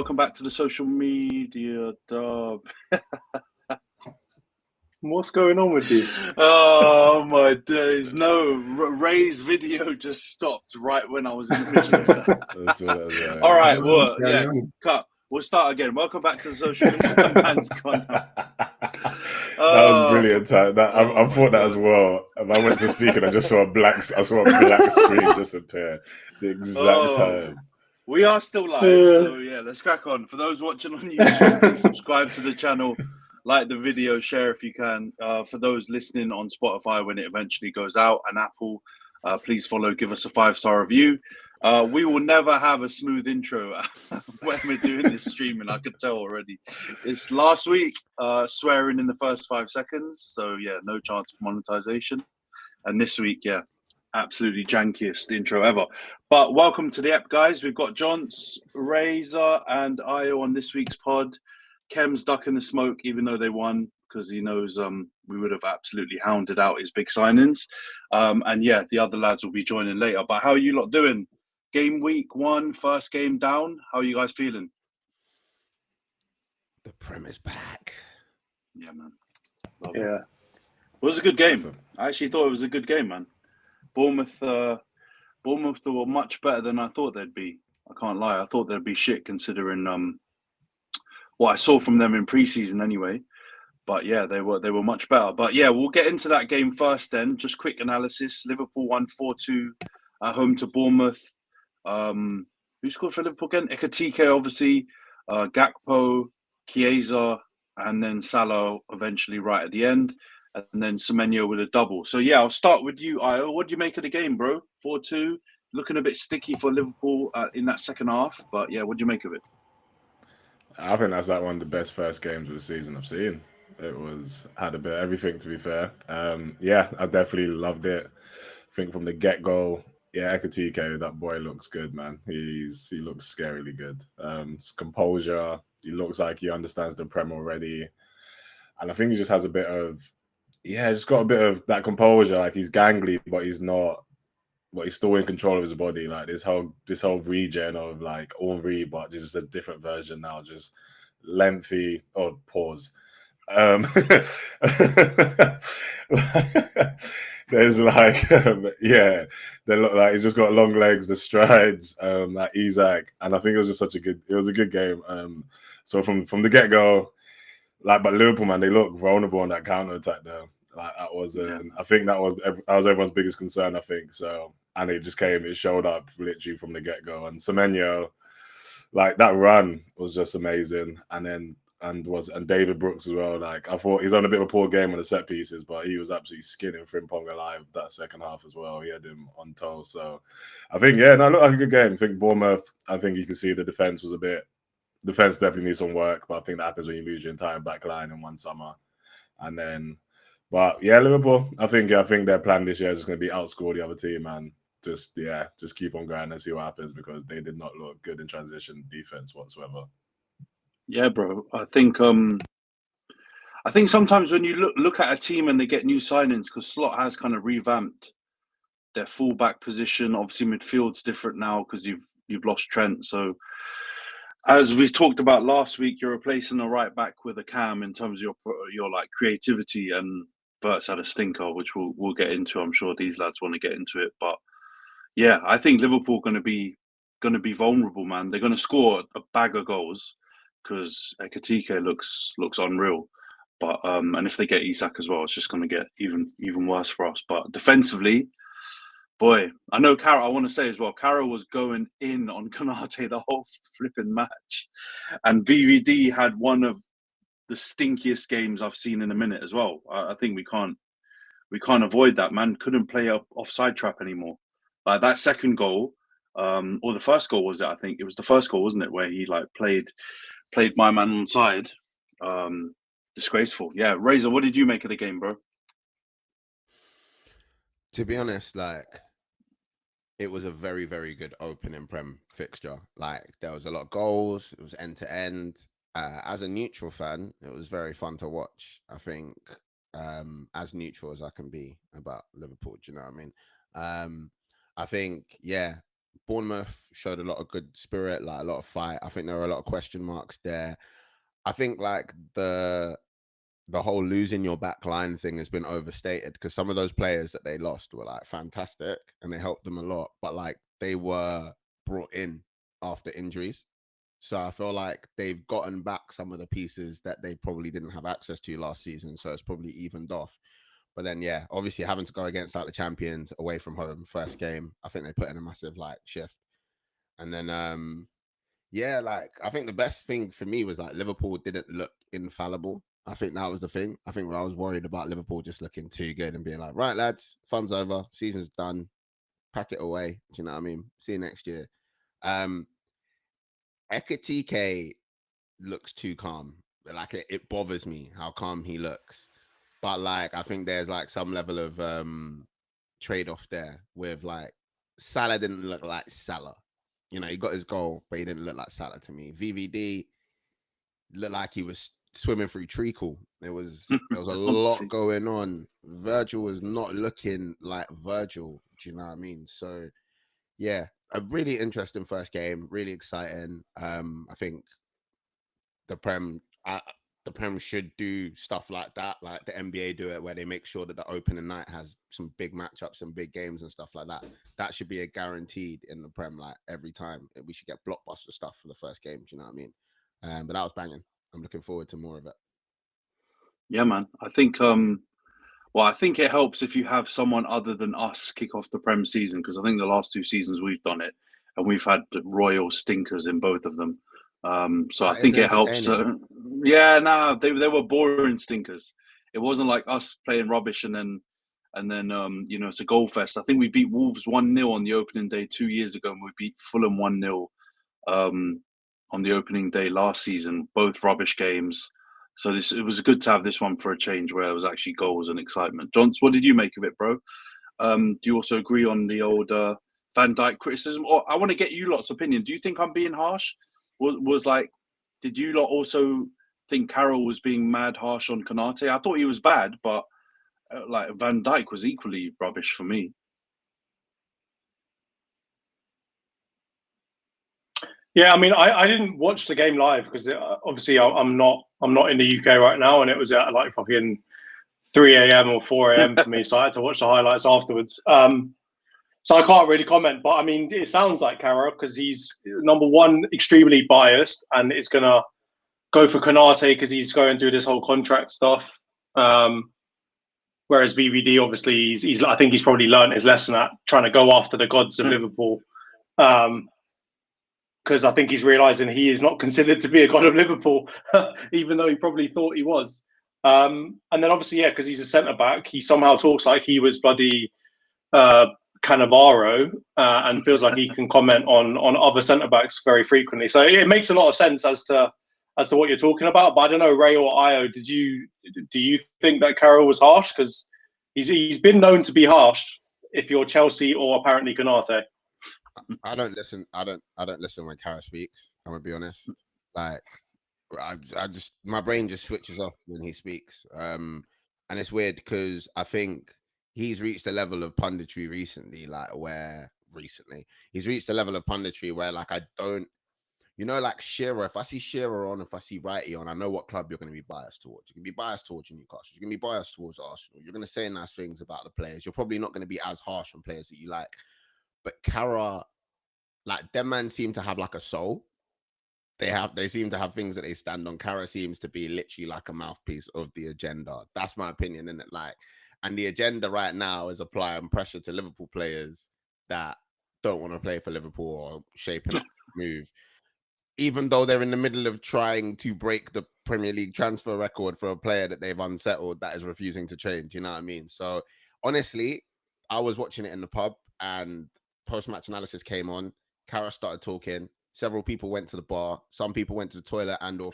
welcome back to the social media dub. What's going on with you? Oh my days! No, Ray's video just stopped right when I was in the middle of that. All right, well, yeah, cut. We'll start again. Welcome back to the social media. Man's gone. That was brilliant. I thought that as well. I went to speak and I just saw a black screen just appear the exact time. We are still live, so yeah, let's crack on. For those watching on YouTube, please subscribe to the channel, like the video, share if you can. For those listening on Spotify when it eventually goes out, and Apple, please follow, give us a 5-star review. We will never have a smooth intro when we're doing this streaming, I could tell already. It's last week, swearing in the first 5 seconds, so yeah, no chance for monetization. And this week, yeah, absolutely jankiest intro ever. But welcome to the app, guys. We've got Johns, Razor, and Io on this week's pod. Kem's ducking the smoke, even though they won, because he knows we would have absolutely hounded out his big signings. And yeah, the other lads will be joining later. But how are you lot doing? Game week 1, first game down. How are you guys feeling? The Prem is back. Yeah, man. Yeah. It was a good game. I actually thought it was a good game, man. Bournemouth were much better than I thought they'd be. I can't lie. I thought they'd be shit considering what I saw from them in pre-season anyway. But yeah, they were much better. But yeah, we'll get into that game first then. Just quick analysis. Liverpool won 4-2 at home to Bournemouth. Who scored for Liverpool again? Ekatike, obviously. Gakpo, Chiesa, and then Salah eventually right at the end. And then Semenyo with a double. So yeah, I'll start with you, Io. What do you make of the game, bro? 4-2, looking a bit sticky for Liverpool in that second half. But yeah, what do you make of it? I think that's like one of the best first games of the season I've seen. It had a bit of everything, to be fair. Yeah, I definitely loved it. I think from the get-go, yeah, Ekatike, that boy looks good, man. He looks scarily good. His composure, he looks like he understands the Prem already. And I think he just has a bit of, just got a bit of that composure. Like, he's gangly, but he's not, but he's still in control of his body. Like this whole regen of like Henri, but just a different version now, just lengthy. Oh, pause. There's like, they look like he's just got long legs, the strides, like Isaac, and I think it was just it was a good game. So from the get go, like, but Liverpool, man, they look vulnerable on that counter attack though. Like that was, I think that was everyone's biggest concern. I think so, and it showed up literally from the get go. And Semenyo, like that run was just amazing, and David Brooks as well. Like I thought he's on a bit of a poor game on the set pieces, but he was absolutely skinning Frimpong alive that second half as well. He had him on toe. So I think it looked like a good game. I think Bournemouth, I think you can see the defense definitely needs some work, but I think that happens when you lose your entire back line in one summer. And then, but yeah, Liverpool, I think their plan this year is just going to be outscore the other team and just keep on grinding and see what happens, because they did not look good in transition defense whatsoever. Yeah, bro. I think sometimes when you look at a team and they get new signings, because Slot has kind of revamped their fullback position. Obviously, midfield's different now because you've lost Trent. So as we talked about last week, you're replacing the right back with a cam in terms of your like creativity, and Verts had a stinker, which we'll get into. I'm sure these lads want to get into it, but yeah, I think Liverpool going to be vulnerable, man. They're going to score a bag of goals because Ekatike looks unreal. But and if they get Isak as well, it's just going to get even worse for us. But defensively, boy, I know I want to say as well, Carroll was going in on Konate the whole flipping match. And VVD had one of the stinkiest games I've seen in a minute as well. I think we can't avoid that, man. Couldn't play up offside trap anymore. Like that second goal, or the first goal was it? I think it was the first goal, wasn't it? Where he like played my man on side. Disgraceful. Yeah, Razor, what did you make of the game, bro? To be honest, like, it was a very, very good opening Prem fixture. Like, there was a lot of goals. It was end to end. As a neutral fan, it was very fun to watch. I think as neutral as I can be about Liverpool, do you know what I mean? I think, Bournemouth showed a lot of good spirit, like a lot of fight. I think there were a lot of question marks there. I think like the whole losing your back line thing has been overstated, because some of those players that they lost were like fantastic and they helped them a lot, but like they were brought in after injuries. So I feel like they've gotten back some of the pieces that they probably didn't have access to last season. So it's probably evened off. But then, yeah, obviously having to go against like the champions away from home first game, I think they put in a massive like shift. And then, yeah, like I think the best thing for me was like Liverpool didn't look infallible. I think that was the thing. I think I was worried about Liverpool just looking too good and being like, right, lads, fun's over, season's done, pack it away. Do you know what I mean? See you next year. Ekatike looks too calm. Like it bothers me how calm he looks. But like I think there's like some level of trade-off there with like Salah didn't look like Salah. You know, he got his goal, but he didn't look like Salah to me. VVD looked like he was swimming through treacle. There was a lot going on. Virgil was not looking like Virgil. Do you know what I mean? So yeah, a really interesting first game, really exciting. I think the Prem should do stuff like that, like the NBA do it, where they make sure that the opening night has some big matchups and big games and stuff like that. That should be a guaranteed in the Prem, like every time. We should get blockbuster stuff for the first game. Do you know what I mean? But that was banging. I'm looking forward to more of it. Yeah, man. I think I think it helps if you have someone other than us kick off the Prem season, because I think the last 2 seasons we've done it and we've had royal stinkers in both of them. So I think it helps. They were boring stinkers. It wasn't like us playing rubbish and then it's a goal fest. I think we beat Wolves 1-0 on the opening day 2 years ago, and we beat Fulham 1-0 on the opening day last season. Both rubbish games. So it was good to have this one for a change, where it was actually goals and excitement. Johns, what did you make of it, bro? Do you also agree on the old Van Dijk criticism? Or I want to get you lot's opinion. Do you think I'm being harsh? Did you lot also think Carroll was being mad harsh on Konate? I thought he was bad, but like Van Dijk was equally rubbish for me. Yeah, I mean, I didn't watch the game live because obviously I'm not in the UK right now, and it was at like fucking 3 a.m. or 4 a.m. for me, so I had to watch the highlights afterwards. So I can't really comment, but I mean, it sounds like Carroll, because he's number one extremely biased, and it's gonna go for Konate because he's going through this whole contract stuff. Whereas VVD, obviously, I think he's probably learned his lesson at trying to go after the gods of Liverpool. Because I think he's realizing he is not considered to be a god of Liverpool, even though he probably thought he was. And then obviously, yeah, because he's a centre back, he somehow talks like he was bloody Cannavaro, and feels like he can comment on other centre backs very frequently. So it makes a lot of sense as to what you're talking about. But I don't know, Ray or Io, do you think that Carroll was harsh? Because he's been known to be harsh if you're Chelsea or apparently Konate. I don't listen. I don't listen when Carroll speaks. I'm gonna be honest. Like, I just, my brain just switches off when he speaks. And it's weird because I think he's reached a level of punditry recently, he's reached a level of punditry where like I don't, like Shearer. If I see Shearer on, if I see Wrighty on, I know what club you're going to be biased towards. You can be biased towards Newcastle. You can be biased towards Arsenal. You're going to say nice things about the players. You're probably not going to be as harsh on players that you like. But Carroll, like, them man seem to have like a soul. They seem to have things that they stand on. Carroll seems to be literally like a mouthpiece of the agenda. That's my opinion, isn't it? Like, and the agenda right now is applying pressure to Liverpool players that don't want to play for Liverpool or shaping up the move, even though they're in the middle of trying to break the Premier League transfer record for a player that they've unsettled that is refusing to change. You know what I mean? So honestly, I was watching it in the pub and post-match analysis came on. Carroll started talking. Several people went to the bar. Some people went to the toilet and or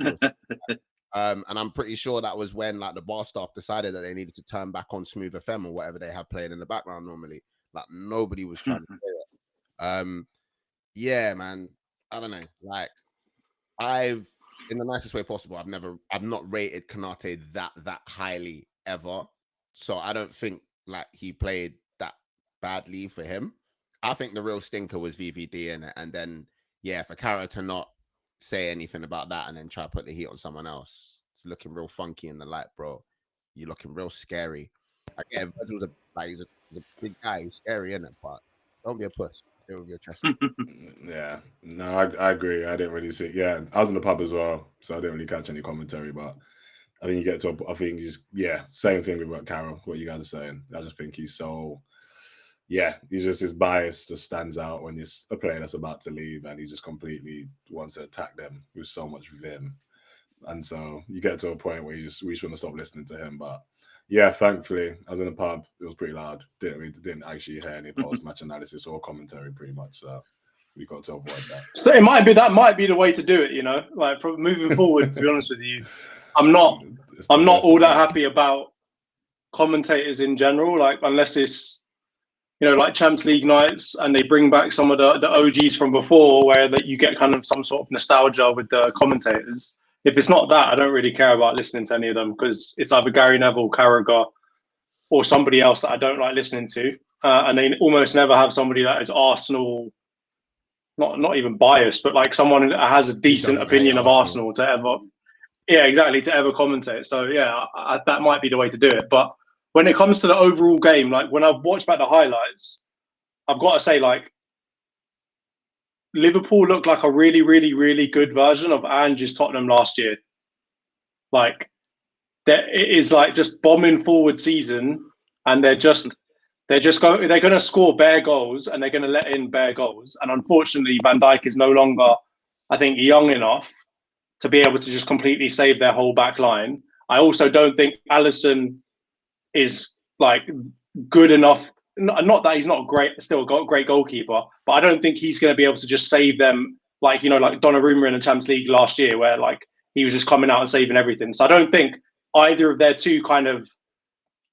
and I'm pretty sure that was when like the bar staff decided that they needed to turn back on Smooth FM or whatever they have playing in the background normally. Like nobody was trying to play it. Yeah, man. I don't know. Like in the nicest way possible, I've not rated Konate that highly ever. So I don't think like he played that badly for him. I think the real stinker was VVD in it, and then for Carroll to not say anything about that and then try to put the heat on someone else, it's looking real funky in the light, bro. You're looking real scary. Again, Virgil's he's a big guy, he's scary in it, but don't be a puss. Deal with your chest. Yeah, no, I agree. I didn't really see. Yeah, I was in the pub as well, so I didn't really catch any commentary. But I think you get to. I think he's same thing with what Carroll, what you guys are saying. I just think he's so. Yeah, he's just his bias just stands out when he's a player that's about to leave, and he just completely wants to attack them with so much vim. And so you get to a point where we just want to stop listening to him. But yeah, thankfully, I was in the pub. It was pretty loud. Didn't actually hear any post-match analysis or commentary, pretty much. So we got to avoid that. So it might be the way to do it. You know, like from moving forward. To be honest with you, I'm not all that happy about commentators in general. Like unless it's like Champions League nights and they bring back some of the OGs from before, where that you get kind of some sort of nostalgia with the commentators. If it's not that, I don't really care about listening to any of them because it's either Gary Neville, Carragher, or somebody else that I don't like listening to. And they almost never have somebody that is Arsenal, not even biased, but like someone that has a decent opinion of Arsenal to ever commentate. So that might be the way to do it. But when it comes to the overall game, like when I've watched back the highlights, I've got to say, like, Liverpool looked like a really, really, really good version of Ange's Tottenham last year. Like, it is like just bombing forward season, and they're going to score bare goals, and they're going to let in bare goals. And unfortunately, Van Dijk is no longer, I think, young enough to be able to just completely save their whole back line. I also don't think Alisson is like good enough. Not that he's not still a great goalkeeper, but I don't think he's going to be able to just save them like Donnarumma in the Champions League last year, where like he was just coming out and saving everything. So I don't think either of their two kind of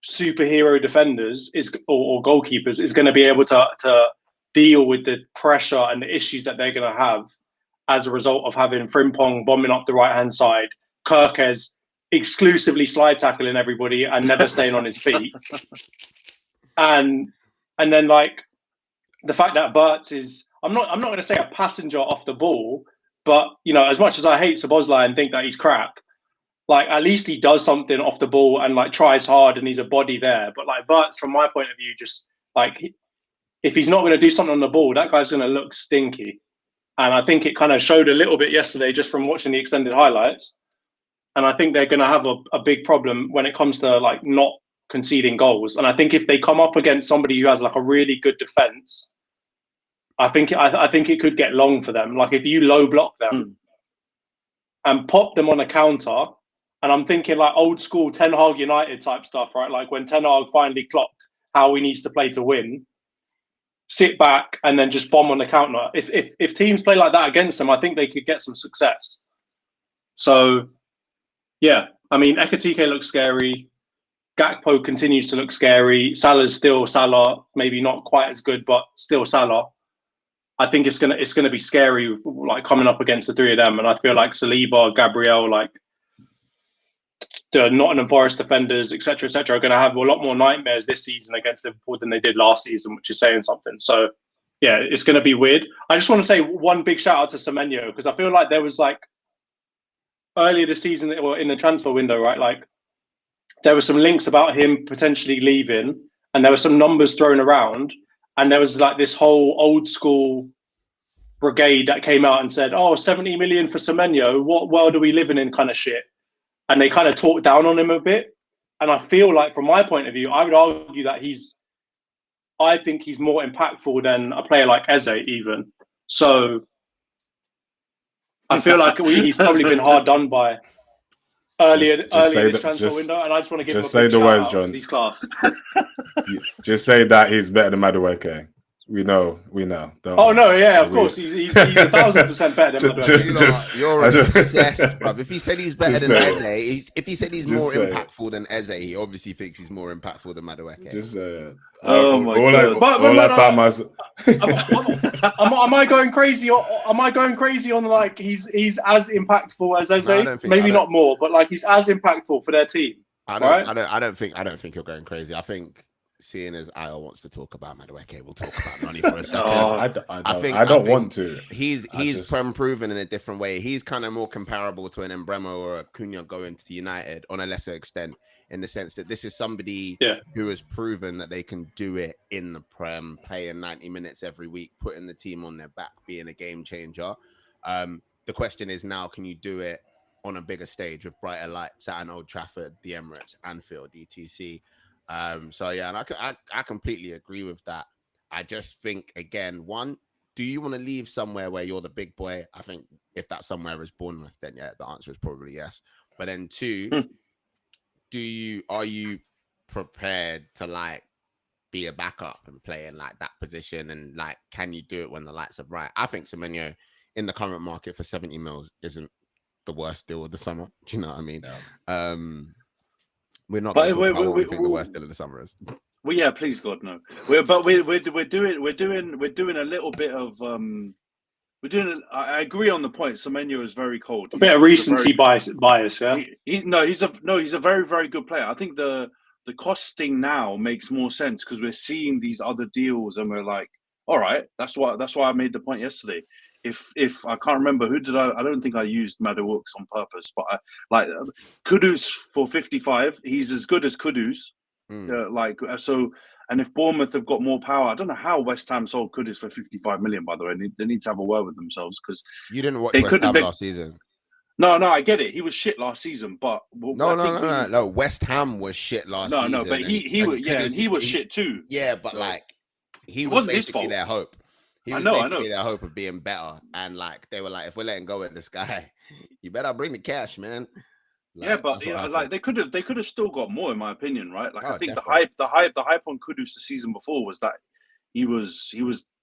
superhero defenders or goalkeepers is going to be able to deal with the pressure and the issues that they're going to have as a result of having Frimpong bombing up the right-hand side, Kirkes exclusively slide tackling everybody and never staying on his feet. And then like the fact that Burt's is, I'm not going to say a passenger off the ball, but as much as I hate Szoboszlai and think that he's crap, like at least he does something off the ball and like tries hard and he's a body there. But like Burt's, from my point of view, just like if he's not going to do something on the ball, that guy's going to look stinky. And I think it kind of showed a little bit yesterday just from watching the extended highlights. And I think they're going to have a big problem when it comes to like not conceding goals. And I think if they come up against somebody who has like a really good defense, I think it could get long for them. Like if you low block them and pop them on a counter, and I'm thinking like old school Ten Hag United type stuff, right? Like when Ten Hag finally clocked how he needs to play to win, sit back and then just bomb on the counter. If teams play like that against them, I think they could get some success. So yeah, I mean, Ekitike looks scary. Gakpo continues to look scary. Salah's still Salah, maybe not quite as good, but still Salah. I think it's gonna be scary, like coming up against the three of them. And I feel like Saliba, Gabriel, like the Nottingham Forest defenders, etc., are going to have a lot more nightmares this season against Liverpool than they did last season, which is saying something. So yeah, it's going to be weird. I just want to say one big shout out to Semenyo, because I feel like there was like earlier this season or in the transfer window, right? Like there were some links about him potentially leaving, and there were some numbers thrown around, and there was like this whole old school brigade that came out and said, "Oh, 70 million for Semenyo. What world are we living in?" kind of shit. And they kind of talked down on him a bit. And I feel like, from my point of view, I would argue that I think he's more impactful than a player like Eze even. So I feel like he's probably been hard done by earlier in this transfer window. And I just want to give him a big shout out because he's class. Just say that he's better than Madueke. We know. Of course, he's 1,000% better than Madueke. You're obsessed, bruv. If he said he's better than Eze, if he said he's more impactful than Eze, he obviously thinks he's more impactful than Madueke. Just oh my god! Am I going crazy? Am I going crazy on like he's as impactful as Eze? Maybe not more, but like he's as impactful for their team. I don't think you're going crazy. I think seeing as Io wants to talk about Madueke, we'll talk about Noni for a second. I don't want to. He's proven in a different way. He's kind of more comparable to an Embremo or a Cunha going to United on a lesser extent, in the sense that this is somebody who has proven that they can do it in the Prem, playing 90 minutes every week, putting the team on their back, being a game changer. The question is now, can you do it on a bigger stage with brighter lights at an Old Trafford, the Emirates, Anfield, etc. So yeah, and I completely agree with that. I just think, again, one, do you want to leave somewhere where you're the big boy? I think if that somewhere is Bournemouth, then yeah, the answer is probably yes. But then two, are you prepared to like be a backup and play in like that position, and like can you do it when the lights are bright? I think Semenyo in the current market for 70 mils isn't the worst deal of the summer. Do you know what I mean? No. We're not going to talk about what we think the worst deal of the summer is. Well, yeah, please God, no. We're doing a little bit of I agree on the point. Semenyo is very cold. A bit of recency bias, yeah. He's a very, very good player. I think the costing now makes more sense because we're seeing these other deals and we're like, all right, that's why I made the point yesterday. If I can't remember I don't think I used Madawooks on purpose, but I like Kudus for 55. He's as good as Kudus. So, and if Bournemouth have got more power, I don't know how West Ham sold Kudus for 55 million. By the way, they need to have a word with themselves because you didn't watch West Ham last season. No, I get it. He was shit last season, but no. West Ham was shit last season. No, but he was shit too. Yeah, but like he was basically their hope. He was basically their hope of being better, and like they were like, if we're letting go of this guy, you better bring the cash, man. Like, yeah, but like they could have still got more, in my opinion, right? Like I think definitely. the hype on Kudus the season before was that he was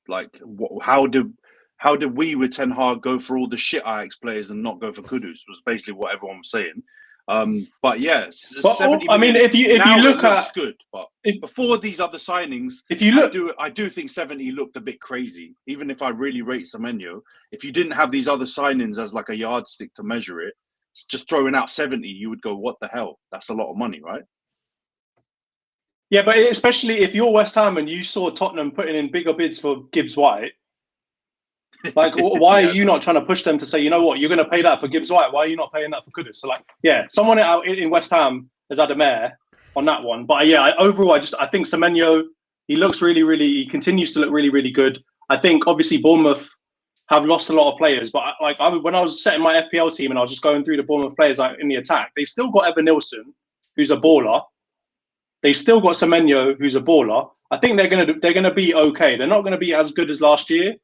like, how did we with Ten Hag go for all the shit Ajax players and not go for Kudus? Was basically what everyone was saying. But yeah, I mean, if you look at good, but before these other signings, if you look, I do think 70 looked a bit crazy. Even if I really rate Semenyo, if you didn't have these other signings as like a yardstick to measure it, just throwing out 70, you would go, what the hell? That's a lot of money, right? Yeah, but especially if you're West Ham and you saw Tottenham putting in bigger bids for Gibbs White, like, why are you not trying to push them to say, you know what, you're going to pay that for Gibbs White? Why are you not paying that for Kudus? So, like, yeah, someone out in West Ham has had a mare on that one. But yeah, overall, I think Semenyo, he he continues to look really, really good. I think obviously Bournemouth have lost a lot of players, but when I was setting my FPL team and I was just going through the Bournemouth players like in the attack, they've still got Evan Nilsson, who's a baller. They've still got Semenyo, who's a baller. I think they're gonna be okay. They're not going to be as good as last year.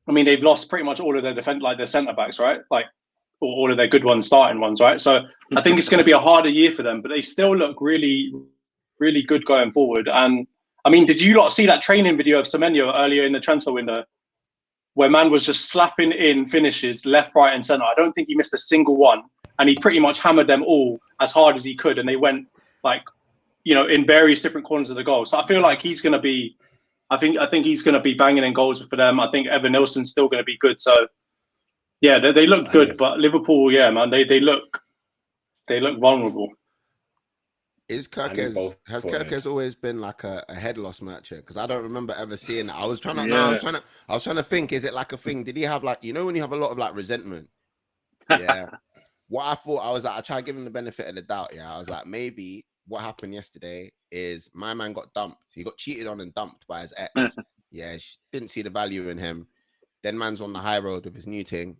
I mean, they've lost pretty much all of their their centre backs, right? Like, or all of their good ones, starting ones, right? So I think it's going to be a harder year for them, but they still look really, really good going forward. And I mean, did you lot see that training video of Semenyo earlier in the transfer window, where man was just slapping in finishes left, right, and centre? I don't think he missed a single one, and he pretty much hammered them all as hard as he could, and they went like, in various different corners of the goal. So I feel like he's going to be. I think he's going to be banging in goals for them. I think Evan Nilsson's still going to be good. So, yeah, they look good. But Liverpool, yeah, man, they look vulnerable. Has Kirkes always been like a head loss merchant? Because I don't remember ever seeing that. I was trying to think. Is it like a thing? Did he have like, when you have a lot of like resentment? Yeah. What I thought, I was like, I tried to give him the benefit of the doubt. Yeah, I was like, maybe what happened yesterday is my man got dumped. He got cheated on and dumped by his ex. Yeah, she didn't see the value in him. Then man's on the high road with his new ting,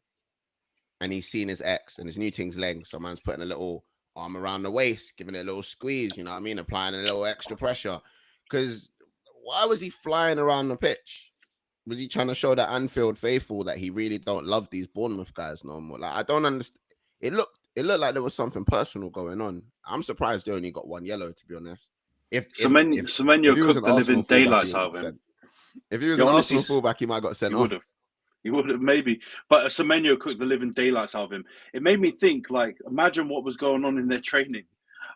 and he's seen his ex and his new ting's leg. So man's putting a little arm around the waist, giving it a little squeeze, you know what I mean? Applying a little extra pressure. Because why was he flying around the pitch? Was he trying to show that Anfield faithful that he really don't love these Bournemouth guys no more? Like, I don't understand. It looked like there was something personal going on. I'm surprised they only got one yellow, to be honest. If Semenyo cooked the living daylights out of him. If he was an Arsenal fullback, he might have got sent off. He would have, maybe. But Semenyo cooked the living daylights out of him. It made me think, like, imagine what was going on in their training.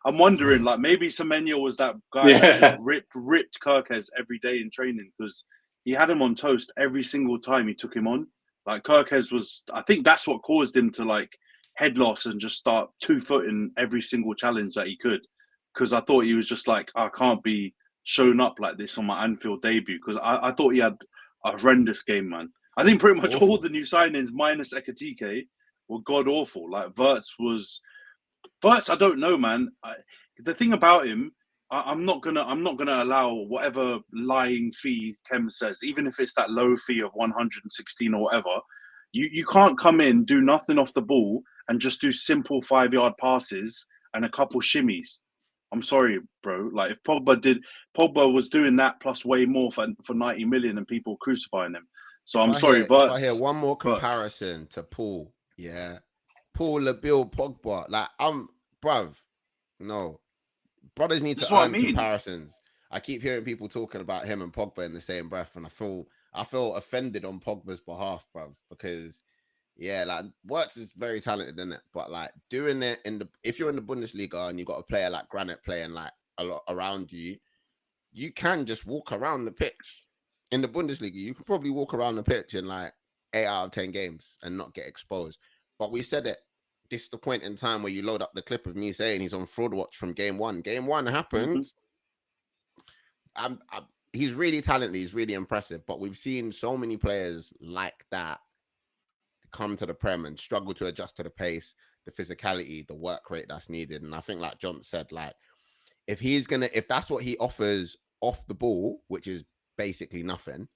I'm wondering, like, maybe Semenyo was that guy that just ripped Kirkes every day in training, because he had him on toast every single time he took him on. Like, Kirkes was, I think that's what caused him to, like, head loss and just start 2-footing every single challenge that he could. Because I thought he was just like, I can't be shown up like this on my Anfield debut, because I thought he had a horrendous game, man. I think pretty much all the new signings minus Ekitike were god awful. Like Wirtz, I don't know, man. The thing about him, I'm not gonna allow whatever lying fee Kem says, even if it's that low fee of 116 or whatever. You can't come in, do nothing off the ball, and just do simple 5-yard passes and a couple shimmies. I'm sorry, bro. Like if Pogba was doing that plus way more for 90 million, and people crucifying him. So I'm sorry, but if I hear one more comparison to Paul, Paul, Labil, Pogba, like bruv, no. Brothers need to earn comparisons. I keep hearing people talking about him and Pogba in the same breath, and I feel offended on Pogba's behalf, bruv, because like Wirtz is very talented in it, but like doing it if you're in the Bundesliga and you've got a player like Granit playing like a lot around you, you can just walk around the pitch. In the Bundesliga, you can probably walk around the pitch in like 8 out of 10 games and not get exposed. But we said it. This is the point in time where you load up the clip of me saying he's on fraud watch from game one. Game one happened. He's really talented. He's really impressive. But we've seen so many players like that come to the Prem and struggle to adjust to the pace, the physicality, the work rate that's needed. And I think, like John said, like if that's what he offers off the ball, which is basically nothing,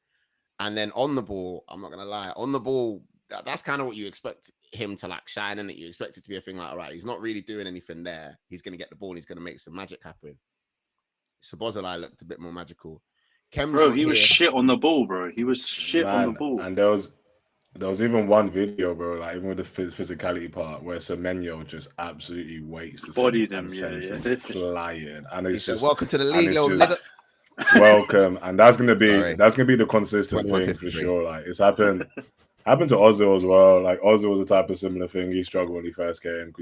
and then on the ball, I'm not gonna lie, on the ball, that's kind of what you expect him to like shine in it. You expect it to be a thing like, all right, he's not really doing anything there. He's going to get the ball and he's going to make some magic happen. Sabozalai looked a bit more magical. Bro, he was shit on the ball, bro. He was shit on the ball. And there was even one video, bro, like even with the physicality part, where Semenyo just absolutely waits to bodied him, flying. And it's just welcome to the league, little nigga. Welcome. And that's gonna be the consistent thing for sure. Like it's happened to Ozil as well. Like Ozil was a type of similar thing. He struggled when he first came.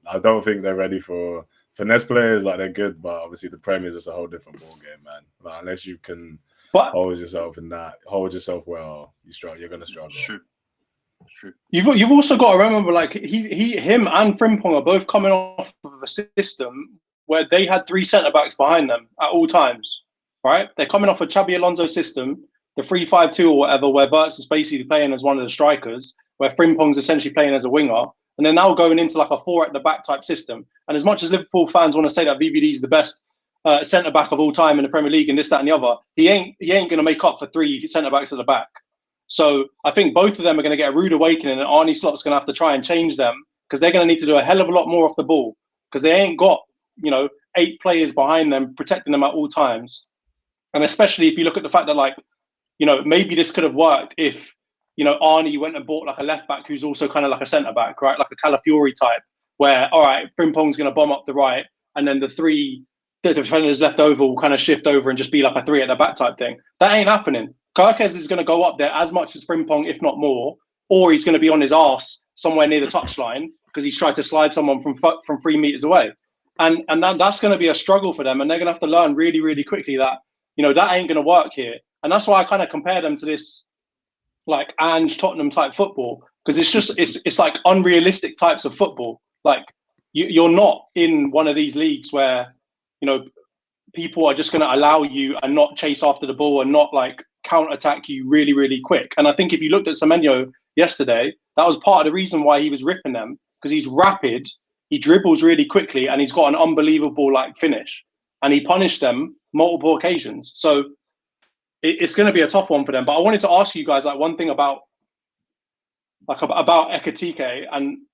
I don't think they're ready for finesse players. Like they're good, but obviously the Premier is just a whole different ball game, man. Like unless you can hold yourself well, you're gonna struggle. It's true. You've also got to remember, like him and Frimpong are both coming off of a system where they had 3 centre backs behind them at all times. Right? They're coming off a Xabi Alonso system, the 3-5-2 or whatever, where Wirtz is basically playing as one of the strikers, where Frimpong's essentially playing as a winger, and they're now going into like a 4 at the back type system. And as much as Liverpool fans want to say that VVD is the best centre back of all time in the Premier League and this, that, and the other, he ain't going to make up for 3 centre backs at the back. So I think both of them are going to get a rude awakening, and Arne Slot's going to have to try and change them, because they're going to need to do a hell of a lot more off the ball, because they ain't got 8 players behind them protecting them at all times. And especially if you look at the fact that, like, maybe this could have worked if, Arnie went and bought like a left back who's also kind of like a centre back, right? Like a Calafiori type, where, all right, Frimpong's going to bomb up the right, and then the defenders left over will kind of shift over and just be like a 3 at the back type thing. That ain't happening. Kirkes is going to go up there as much as Frimpong, if not more, or he's going to be on his arse somewhere near the touchline because he's tried to slide someone from 3 meters away. And that's going to be a struggle for them, and they're going to have to learn really, really quickly that, that ain't going to work here. And that's why I kind of compare them to this like Ange Tottenham type football, because it's like unrealistic types of football. Like you're not in one of these leagues where, people are just going to allow you and not chase after the ball and not like counter-attack you really, really quick. And I think if you looked at Semenyo yesterday, that was part of the reason why he was ripping them, because he's rapid, he dribbles really quickly, and he's got an unbelievable like finish. And he punished them multiple occasions. So it's going to be a tough one for them. But I wanted to ask you guys like one thing about Ekitike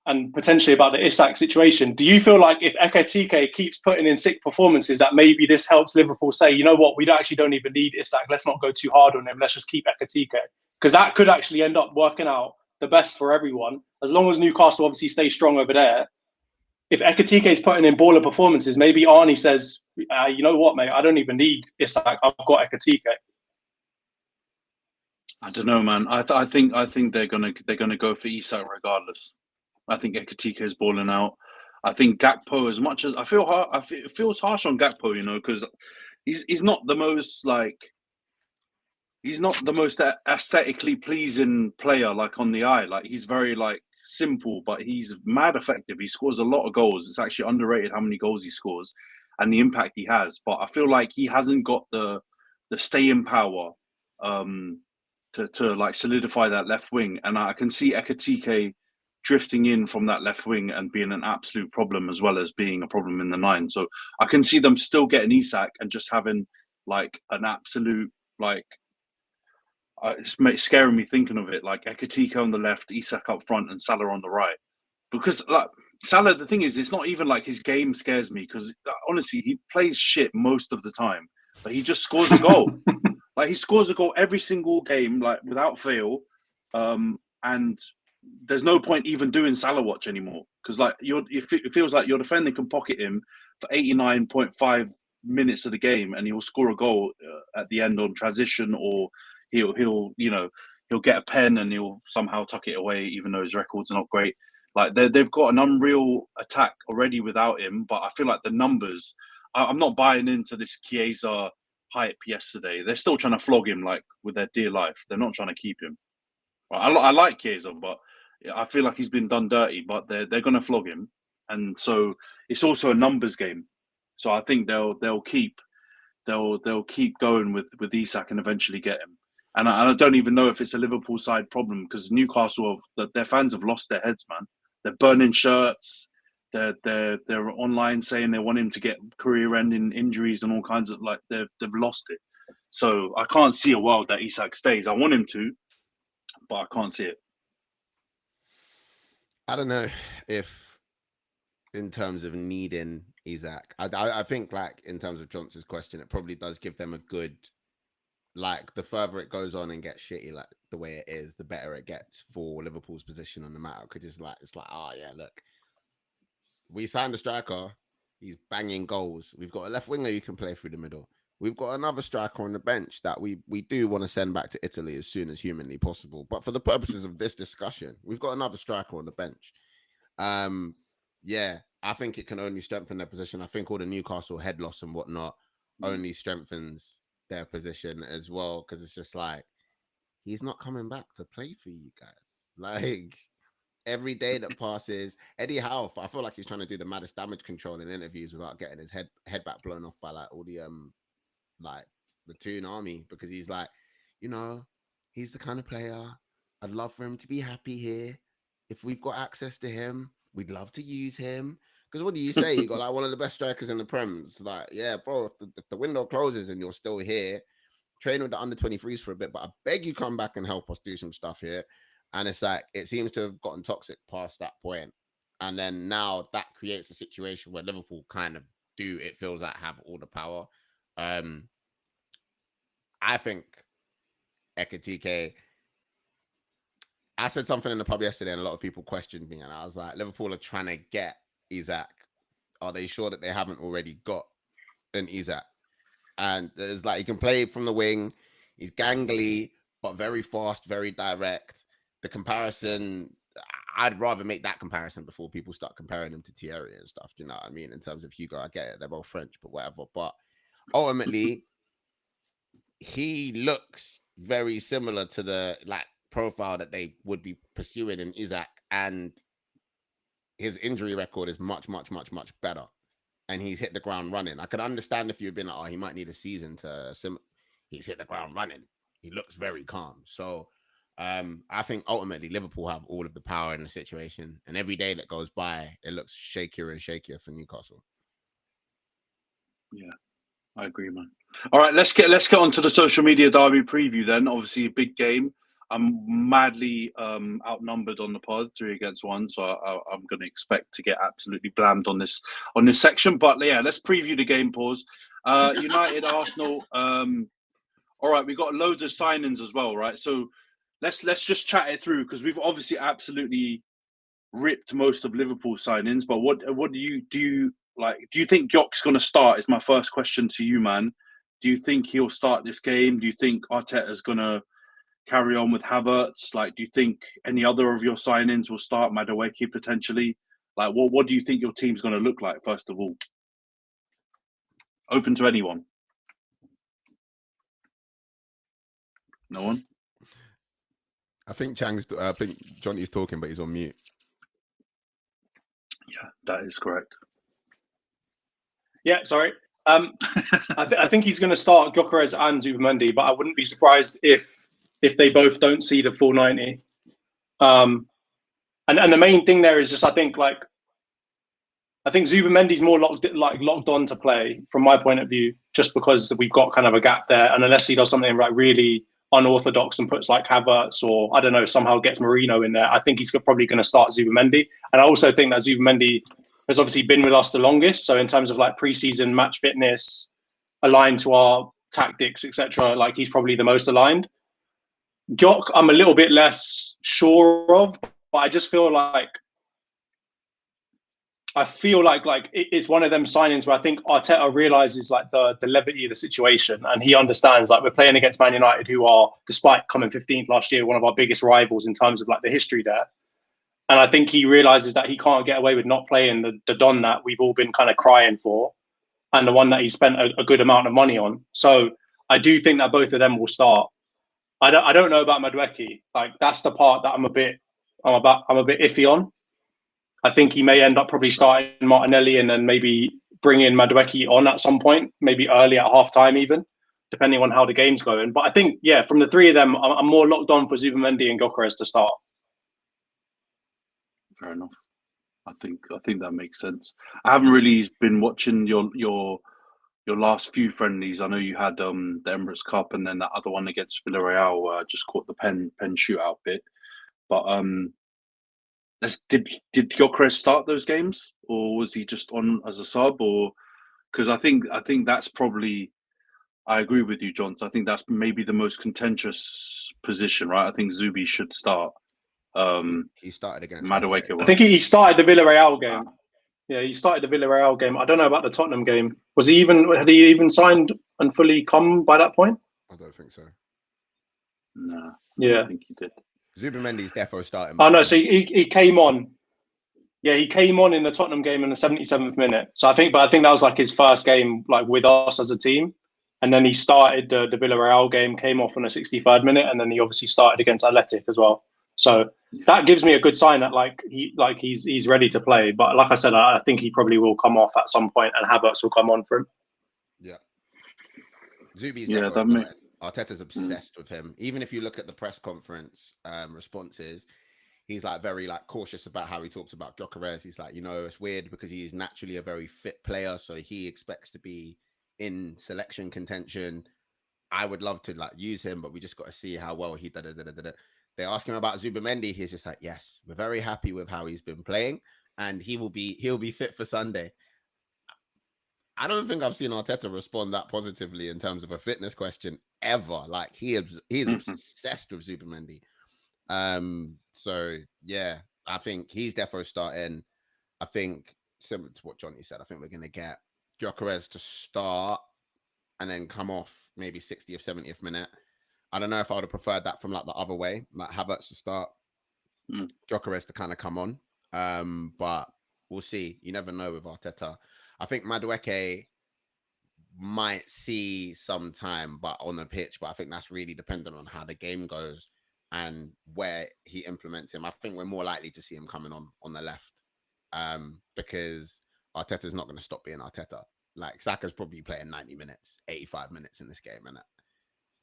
and potentially about the Isak situation. Do you feel like if Ekitike keeps putting in sick performances, that maybe this helps Liverpool say, you know what, we actually don't even need Isak. Let's not go too hard on him. Let's just keep Ekitike. Because that could actually end up working out the best for everyone. As long as Newcastle obviously stay strong over there. If Ekitike is putting in baller performances, maybe Arnie says, you know what, mate, I don't even need Isak. I've got Ekitike. I don't know, man. I think they're gonna go for Isak regardless. I think Ekitike is balling out. I think Gakpo, as much as it feels harsh on Gakpo, because he's not the most aesthetically pleasing player like on the eye. Like he's very like simple, but he's mad effective. He scores a lot of goals. It's actually underrated how many goals he scores. and the impact he has. But I feel like he hasn't got the staying power to like solidify that left wing. And I can see Ekitike drifting in from that left wing and being an absolute problem, as well as being a problem in the 9. So I can see them still getting Isak and just having like an absolute like. It's scaring me thinking of it, like Ekitike on the left, Isak up front, and Salah on the right. Because like Salah, the thing is, it's not even like his game scares me, because honestly, he plays shit most of the time, but he just scores a goal. Like he scores a goal every single game, like without fail, and there's no point even doing Salah watch anymore, because like it feels like your defender can pocket him for 89.5 minutes of the game, and he'll score a goal at the end on transition, or he'll get a pen and he'll somehow tuck it away, even though his records are not great. Like they've got an unreal attack already without him, but I feel like the numbers. I'm not buying into this Chiesa hype yesterday. They're still trying to flog him like with their dear life. They're not trying to keep him. I like Chiesa, but I feel like he's been done dirty. But they're going to flog him, and so it's also a numbers game. So I think they'll keep going with Isak and eventually get him. And I don't even know if it's a Liverpool side problem, because Newcastle, their fans have lost their heads, man. They're burning shirts. They're online saying they want him to get career-ending injuries and all kinds of, like, they've lost it. So I can't see a world that Isak stays. I want him to, but I can't see it. I don't know if, in terms of needing Isak, I think, like, in terms of Johnson's question, it probably does give them a good, like, the further it goes on and gets shitty, like the way it is, the better it gets for Liverpool's position on the map. Because it's like, oh yeah, look, we signed a striker, he's banging goals. We've got a left winger who can play through the middle. We've got another striker on the bench that we do want to send back to Italy as soon as humanly possible. But for the purposes of this discussion, we've got another striker on the bench. Yeah, I think it can only strengthen their position. I think all the Newcastle head loss and whatnot only strengthens their position as well, because it's just like, he's not coming back to play for you guys. Like, every day that passes, Eddie Howe, I feel like he's trying to do the maddest damage control in interviews without getting his head back blown off by like all the like the Toon Army, because he's like, he's the kind of player I'd love for him to be happy here. If we've got access to him, we'd love to use him. Because what do you say? You got like one of the best strikers in the Prem. It's like, yeah, bro, if the window closes and you're still here, train with the under 23s for a bit, but I beg you come back and help us do some stuff here. And it's like, it seems to have gotten toxic past that point. And then now that creates a situation where Liverpool kind of it feels like, have all the power. I think Ekitike, I said something in the pub yesterday and a lot of people questioned me, and I was like, Liverpool are trying to get Isak. Are they sure that they haven't already got an Isak? And there's like, he can play from the wing. He's gangly, but very fast, very direct. The comparison, I'd rather make that comparison before people start comparing him to Thierry and stuff. Do you know what I mean? In terms of Hugo, I get it. They're both French, but whatever. But ultimately, he looks very similar to the like profile that they would be pursuing in Isak, and his injury record is much, much, much, much better. And he's hit the ground running. I could understand if you've been like, oh, he might need a season to he's hit the ground running. He looks very calm. So I think ultimately Liverpool have all of the power in the situation. And every day that goes by, it looks shakier and shakier for Newcastle. Yeah, I agree, man. All right, let's get on to the social media derby preview then. Obviously a big game. I'm madly outnumbered on the pod, 3-1, so I'm going to expect to get absolutely blammed on this section. But yeah, let's preview the game. Pause. United, Arsenal. All right, we got loads of signings as well, right? So let's just chat it through, because we've obviously absolutely ripped most of Liverpool's signings. But what do you like? Do you think Jock's going to start? Is my first question to you, man. Do you think he'll start this game? Do you think Arteta's going to carry on with Havertz? Like, do you think any other of your signings will start? Madueke potentially? Like, what do you think your team's going to look like, first of all? Open to anyone. No one? I think Johnny's talking, but he's on mute. Yeah, that is correct. Yeah, sorry. I think he's going to start Gyökeres and Zubimendi, but I wouldn't be surprised if they both don't see the full 90. And the main thing there is just I think Zubimendi's more locked on to play from my point of view, just because we've got kind of a gap there, and unless he does something like really unorthodox and puts like Havertz or I don't know, somehow gets Marino in there, I think he's probably going to start Zubimendi. And I also think that Zubimendi has obviously been with us the longest, so in terms of like preseason match fitness, aligned to our tactics, etc., like he's probably the most aligned. Gyok, I'm a little bit less sure of, but I just feel like it's one of them signings where I think Arteta realizes like the levity of the situation, and he understands like we're playing against Man United, who are, despite coming 15th last year, one of our biggest rivals in terms of like the history there. And I think he realizes that he can't get away with not playing the Don that we've all been kind of crying for, and the one that he spent a good amount of money on. So I do think that both of them will start. I don't know about Madueke. Like that's the part that I'm a bit iffy on. I think he may end up probably starting Martinelli and then maybe bring in Madueke on at some point, maybe early at half-time even, depending on how the game's going. But I think, yeah, from the three of them, I'm more locked on for Zubimendi and Gyökeres to start. Fair enough. I think that makes sense. I haven't really been watching your last few friendlies. I know you had the Emirates Cup and then that other one against Villarreal where I just caught the pen shootout bit. But did Gyökeres start those games, or was he just on as a sub? Or because I think that's probably, I agree with you, John. So I think that's maybe the most contentious position, right? I think Zubi should start. He started against Madueke. I think he started the Villarreal game. Yeah, he started the Villarreal game. I don't know about the Tottenham game. Had he even signed and fully come by that point? I don't think so. No. Yeah. I think he did. Zubimendi's defo starting. Oh no, so he came on. Yeah, he came on in the Tottenham game in the 77th minute. So I think that was like his first game like with us as a team. And then he started the Villarreal game, came off on the 63rd minute, and then he obviously started against Athletic as well. So that gives me a good sign that he's ready to play. But like I said, I think he probably will come off at some point, and Havertz will come on for him. Yeah, Zubi's Arteta's obsessed with him. Even if you look at the press conference responses, he's like very like cautious about how he talks about Gyökeres. He's like, it's weird because he is naturally a very fit player, so he expects to be in selection contention. I would love to like use him, but we just got to see how well he They ask him about Zubimendi. He's just like, yes, we're very happy with how he's been playing, and he'll be fit for Sunday. I don't think I've seen Arteta respond that positively in terms of a fitness question ever. Like he's obsessed with Zubimendi. So yeah, I think he's defo starting. I think similar to what Johnny said, I think we're going to get Gyökeres to start and then come off maybe 60th, 70th minute. I don't know if I would have preferred that from like the other way, like Havertz to start, Gyökeres to kind of come on. But we'll see. You never know with Arteta. I think Madueke might see some time, but on the pitch. But I think that's really dependent on how the game goes and where he implements him. I think we're more likely to see him coming on the left, because Arteta's not going to stop being Arteta. Like Saka's probably playing 90 minutes, 85 minutes in this game, and do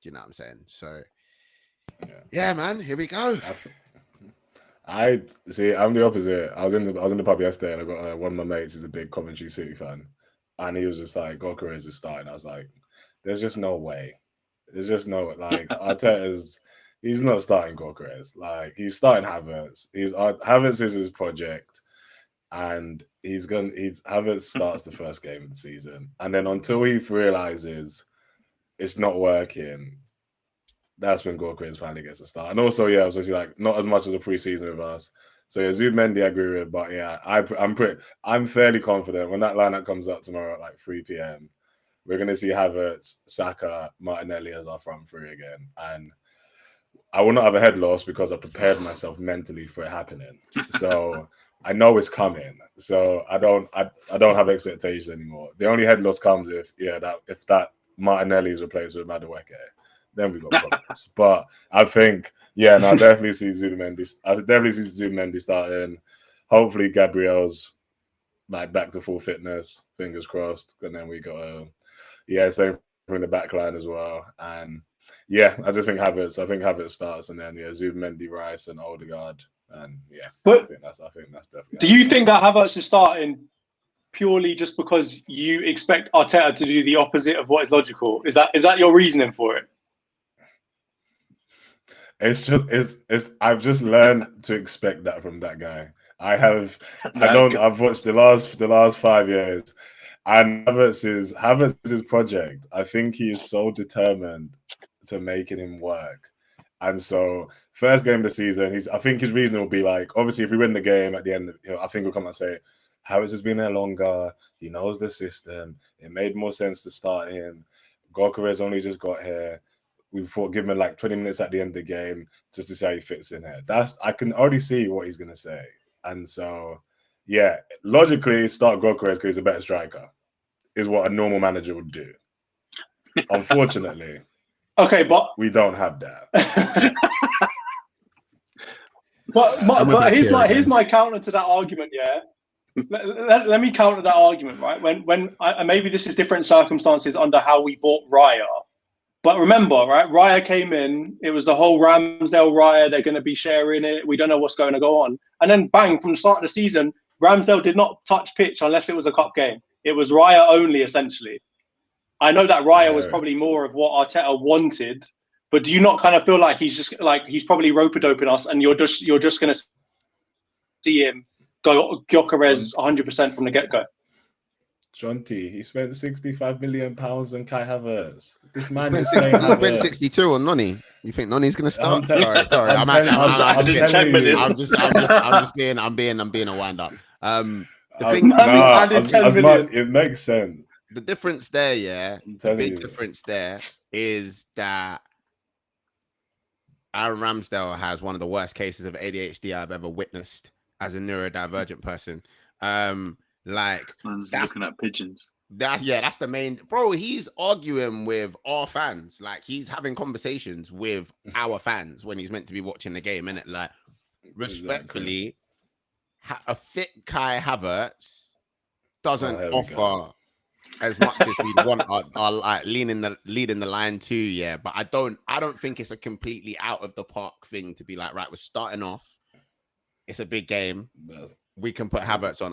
you know what I'm saying? So, yeah, man, here we go. I see. I'm the opposite. I was in the pub yesterday, and I got one of my mates is a big Coventry City fan, and he was just like, "Gyökeres is starting." I was like, "There's just no way. There's just no like Arteta's. He's not starting Gyökeres. Like he's starting Havertz. Havertz is his project, and Havertz starts the first game of the season, and then until he realizes it's not working." That's when Gyökeres finally gets a start. And also, I was actually like, not as much as a preseason with us. So Zubimendi, I agree with, but I'm fairly confident when that lineup comes up tomorrow at like 3 p.m. We're gonna see Havertz, Saka, Martinelli as our front three again. And I will not have a head loss because I prepared myself mentally for it happening. So I know it's coming. So I don't have expectations anymore. The only head loss comes if that Martinelli is replaced with Madueke. Then we got problems. But I think, I definitely see Zubimendi. I definitely see Zubimendi starting. Hopefully, Gabriel's like back to full fitness. Fingers crossed. And then we got same in the back line as well. And yeah, I just think Havertz. I think Havertz starts, and then Zubimendi, Rice, and Odegaard. And yeah, but I think that's definitely. Do you think that Havertz is starting purely just because you expect Arteta to do the opposite of what is logical? Is that your reasoning for it? I've just learned to expect that from that guy. I've watched the last 5 years, and Havertz's project. I think he is so determined to making him work. And so, first game of the season, I think his reason will be like, obviously, if we win the game at the end, I think he'll come and say, Havertz has been there longer. He knows the system. It made more sense to start him. Gyökeres only just got here. We thought give him like 20 minutes at the end of the game just to see how he fits in here. I can already see what he's going to say. And so, yeah, logically, start Gyökeres because he's a better striker is what a normal manager would do. Unfortunately. Okay, but we don't have that. but here's my counter to that argument. Yeah, let me counter that argument. Right, when maybe this is different circumstances under how we bought Raya, but remember, right, Raya came in. It was the whole Ramsdale Raya. They're going to be sharing it. We don't know what's going to go on, and then bang, from the start of the season, Ramsdale did not touch pitch unless it was a cup game. It was Raya only, essentially. I know that Raya was probably more of what Arteta wanted, but do you not kind of feel like he's probably rope-a-doping us, and you're just going to see him go Gyökeres 100% from the get-go? Jonty, he spent £65 million on Kai Havertz. This man he spent 62 on Noni. You think Noni's going to start? Sorry. I'm being a wind-up. It makes sense. The difference there, difference there is that Aaron Ramsdale has one of the worst cases of ADHD I've ever witnessed as a neurodivergent person. Man's looking at pigeons. That's the main bro. He's arguing with our fans, like he's having conversations with our fans when he's meant to be watching the game, innit? Like, respectfully, a fit Kai Havertz doesn't offer as much as we'd want our like leading the line too, yeah. But I don't think it's a completely out of the park thing to be like, right, we're starting off. It's a big game. We can put Havertz on.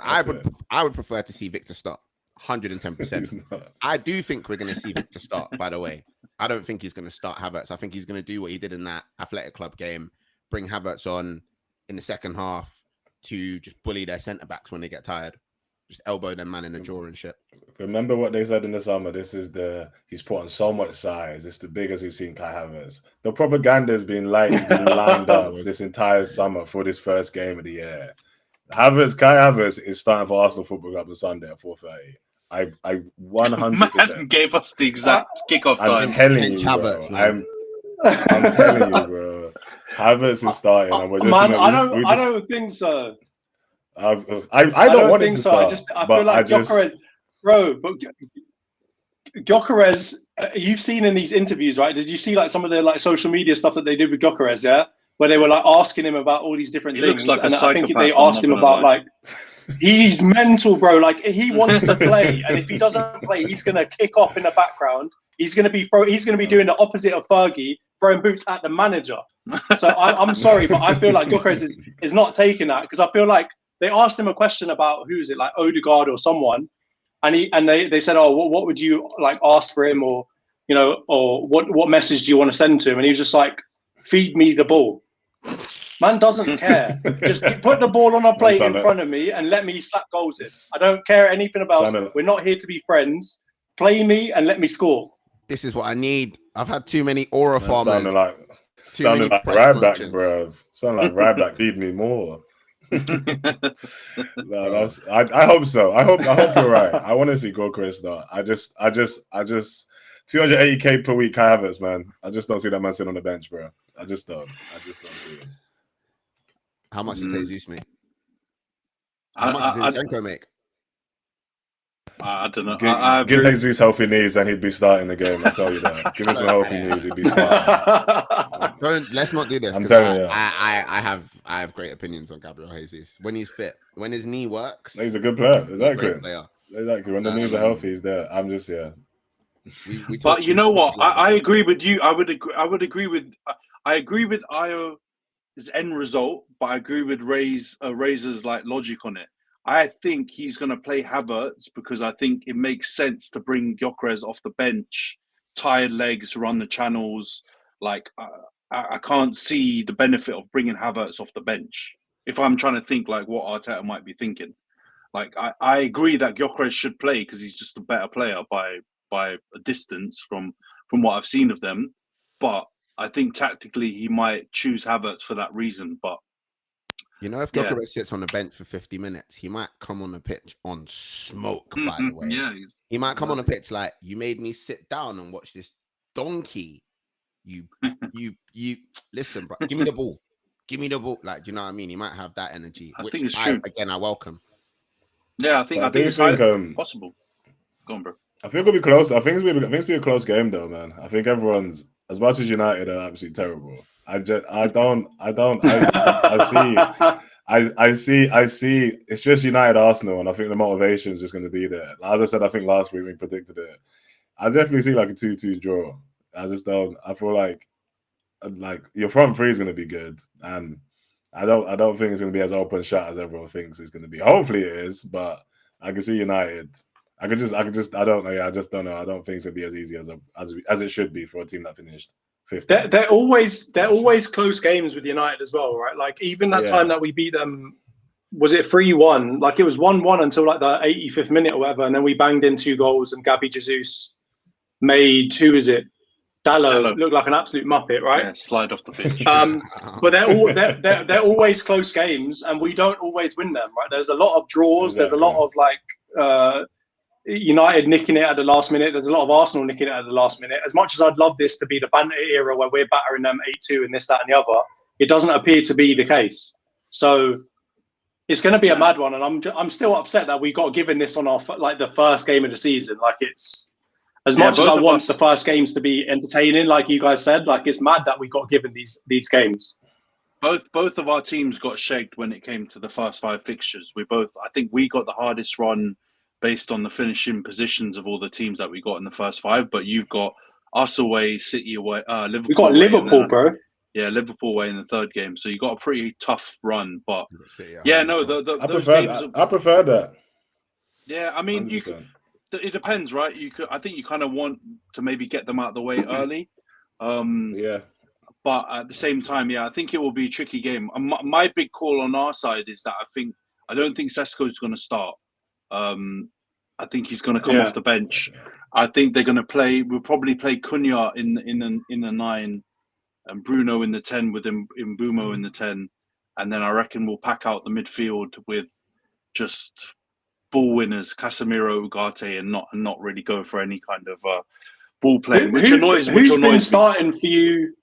I would prefer to see Victor start 110%. I do think we're going to see Victor start, by the way. I don't think he's going to start Havertz. I think he's going to do what he did in that Athletic Club game, bring Havertz on in the second half to just bully their centre-backs when they get tired. Just elbow them man in the jaw and shit. Remember what they said in the summer? He's put on so much size. It's the biggest we've seen Kai Havertz. The propaganda has been lined up this entire summer for this first game of the year. Kai Havertz is starting for Arsenal Football Club on Sunday at 4:30. I 100% Man gave us the exact kickoff time. I'm telling you, bro. I'm telling you, bro. Havertz is starting, and we're just I don't think so. I don't want him to start. I feel like Gyökeres, bro. But Gyökeres, you've seen in these interviews, right? Did you see like some of the like social media stuff that they did with Gyökeres? Yeah, where they were like asking him about all these different things, like and I think they asked him about like he's mental, bro. Like he wants to play, and if he doesn't play, he's gonna kick off in the background. He's gonna be doing the opposite of Fergie, throwing boots at the manager. So I'm sorry, but I feel like Gyökeres is not taking that, because I feel like they asked him a question about who is it, like Odegaard or someone, and they said, oh, what would you like ask for him, or or what message do you want to send to him? And he was just like, feed me the ball. Man doesn't care. Just put the ball on a plate in front of me and let me slap goals in. I don't care anything about it. We're not here to be friends. Play me and let me score. This is what I need. I've had too many aura farmers. Sounding like Ryback, bro. Sounding like Ryback. Feed me more. No, I hope so. I hope you're right. I want to see Gyökeres start. I just 280k per week Kai Havertz, man. I just don't see that man sitting on the bench, bro. I just don't see him. How much does Jesus make? How much does Zinchenko make? I don't know. Give Jesus healthy knees and he'd be starting the game. I tell you that. Give him some healthy knees, he'd be starting. let's not do this, I'm because telling you. I have great opinions on Gabriel Jesus. When he's fit, when his knee works, He's a good player. he's a Exactly. great player. Exactly. When the knees are healthy, he's there. I'm just But you know what? I agree with you. I agree with Ayo's end result, but I agree with Razor's like logic on it. I think he's going to play Havertz because I think it makes sense to bring Gyökeres off the bench, tired legs, run the channels. Like I can't see the benefit of bringing Havertz off the bench if I'm trying to think like what Arteta might be thinking. Like I agree that Gyökeres should play because he's just a better player by a distance from what I've seen of them. But I think tactically he might choose Havertz for that reason. But you know, if Gyökeres sits on the bench for 50 minutes, he might come on the pitch on smoke, by the way. Yeah, he might come on the pitch like, you made me sit down and watch this donkey. You listen, bro. Give me the ball. Give me the ball. Like, do you know what I mean? He might have that energy, I which think it's true. I welcome. Yeah, I think it's possible. Go on, bro. I think it'll be close. I think it's be a close game, though, man. I think everyone's, as much as United are absolutely terrible. I see. It's just United Arsenal, and I think the motivation is just going to be there. As I said, I think last week we predicted it. I definitely see like a 2-2 draw. I just don't. I feel like your front three is going to be good, and I don't think it's going to be as open shot as everyone thinks it's going to be. Hopefully it is, but I can see United. I don't know. Yeah, I just don't know. I don't think it's going to be as easy as it should be for a team that finished 5th. They're always close games with United as well, right? Like even that time that we beat them, was it 3-1? Like it was 1-1 until like the 85th minute or whatever, and then we banged in 2 goals, and Gabby Jesus made, who is it? Dallo looked like an absolute muppet, right? Yeah, slide off the pitch. But they're always close games, and we don't always win them, right? There's a lot of draws. Exactly. There's a lot of like United nicking it at the last minute. There's a lot of Arsenal nicking it at the last minute. As much as I'd love this to be the banter era where we're battering them 8-2 and this, that, and the other, it doesn't appear to be the case. So it's going to be a mad one, and I'm still upset that we got given this on our like the first game of the season. Like it's. As much as I want the first games to be entertaining, like you guys said, like it's mad that we got given these games. Both of our teams got shaked when it came to the first 5 fixtures. I think we got the hardest run based on the finishing positions of all the teams that we got in the first 5. But you've got us away, City away, Liverpool. We got Liverpool, bro. Yeah, Liverpool away in the 3rd game. So you got a pretty tough run. But I prefer that. Yeah, I mean 100%. You could. It depends, right? I think you kind of want to maybe get them out of the way early. But at the same time, I think it will be a tricky game. My big call on our side is that I don't think Sesko's going to start. I think he's going to come off the bench. I think they're going to play. We'll probably play Cunha in the 9, and Bruno in the 10 with Mbeumo in the 10, and then I reckon we'll pack out the midfield with just ball winners, Casemiro, Ugarte, and not really go for any kind of ball playing, which annoys me. Who's been starting for you?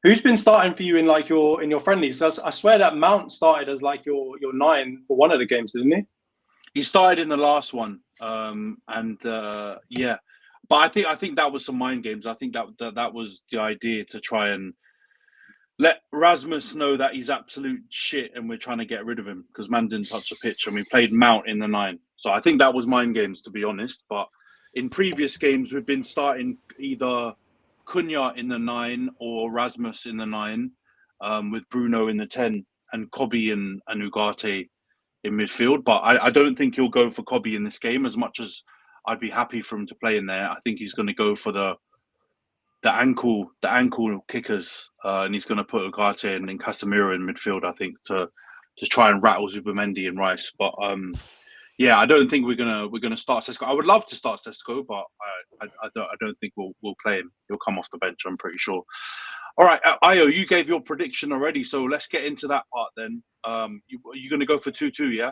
Who's been starting for you in like your friendlies? I swear that Mount started as like your 9 for one of the games, didn't he? He started in the last one, but I think that was some mind games. I think that was the idea, to try and let Rasmus know that he's absolute shit and we're trying to get rid of him because man didn't touch the pitch, and we played Mount in the 9. So I think that was mind games, to be honest. But in previous games, we've been starting either Cunha in the 9 or Rasmus in the 9, with Bruno in the 10 and Kobe and Ugarte in midfield. But I don't think he'll go for Kobe in this game, as much as I'd be happy for him to play in there. I think he's going to go for the ankle kickers, and he's going to put Ugarte and Casemiro in midfield, I think, to try and rattle Zubimendi and Rice. But I don't think we're gonna start Sesko. I would love to start Sesko, but I don't think we'll play him. He'll come off the bench, I'm pretty sure. All right, Ayo, you gave your prediction already, so let's get into that part then. You're going to go for 2-2, yeah?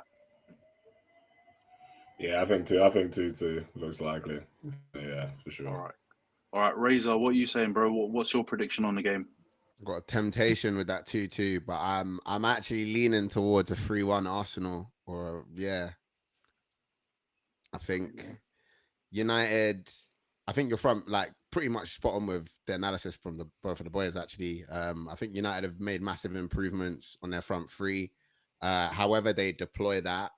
Yeah, I think 2-2 looks likely. Yeah, for sure. All right, Razor, what are you saying, bro? What's your prediction on the game? I've got a temptation with that 2-2, but I'm actually leaning towards a 3-1 Arsenal. I think United. I think your front, like pretty much spot on with the analysis from both of the boys, actually. I think United have made massive improvements on their front three. However they deploy that,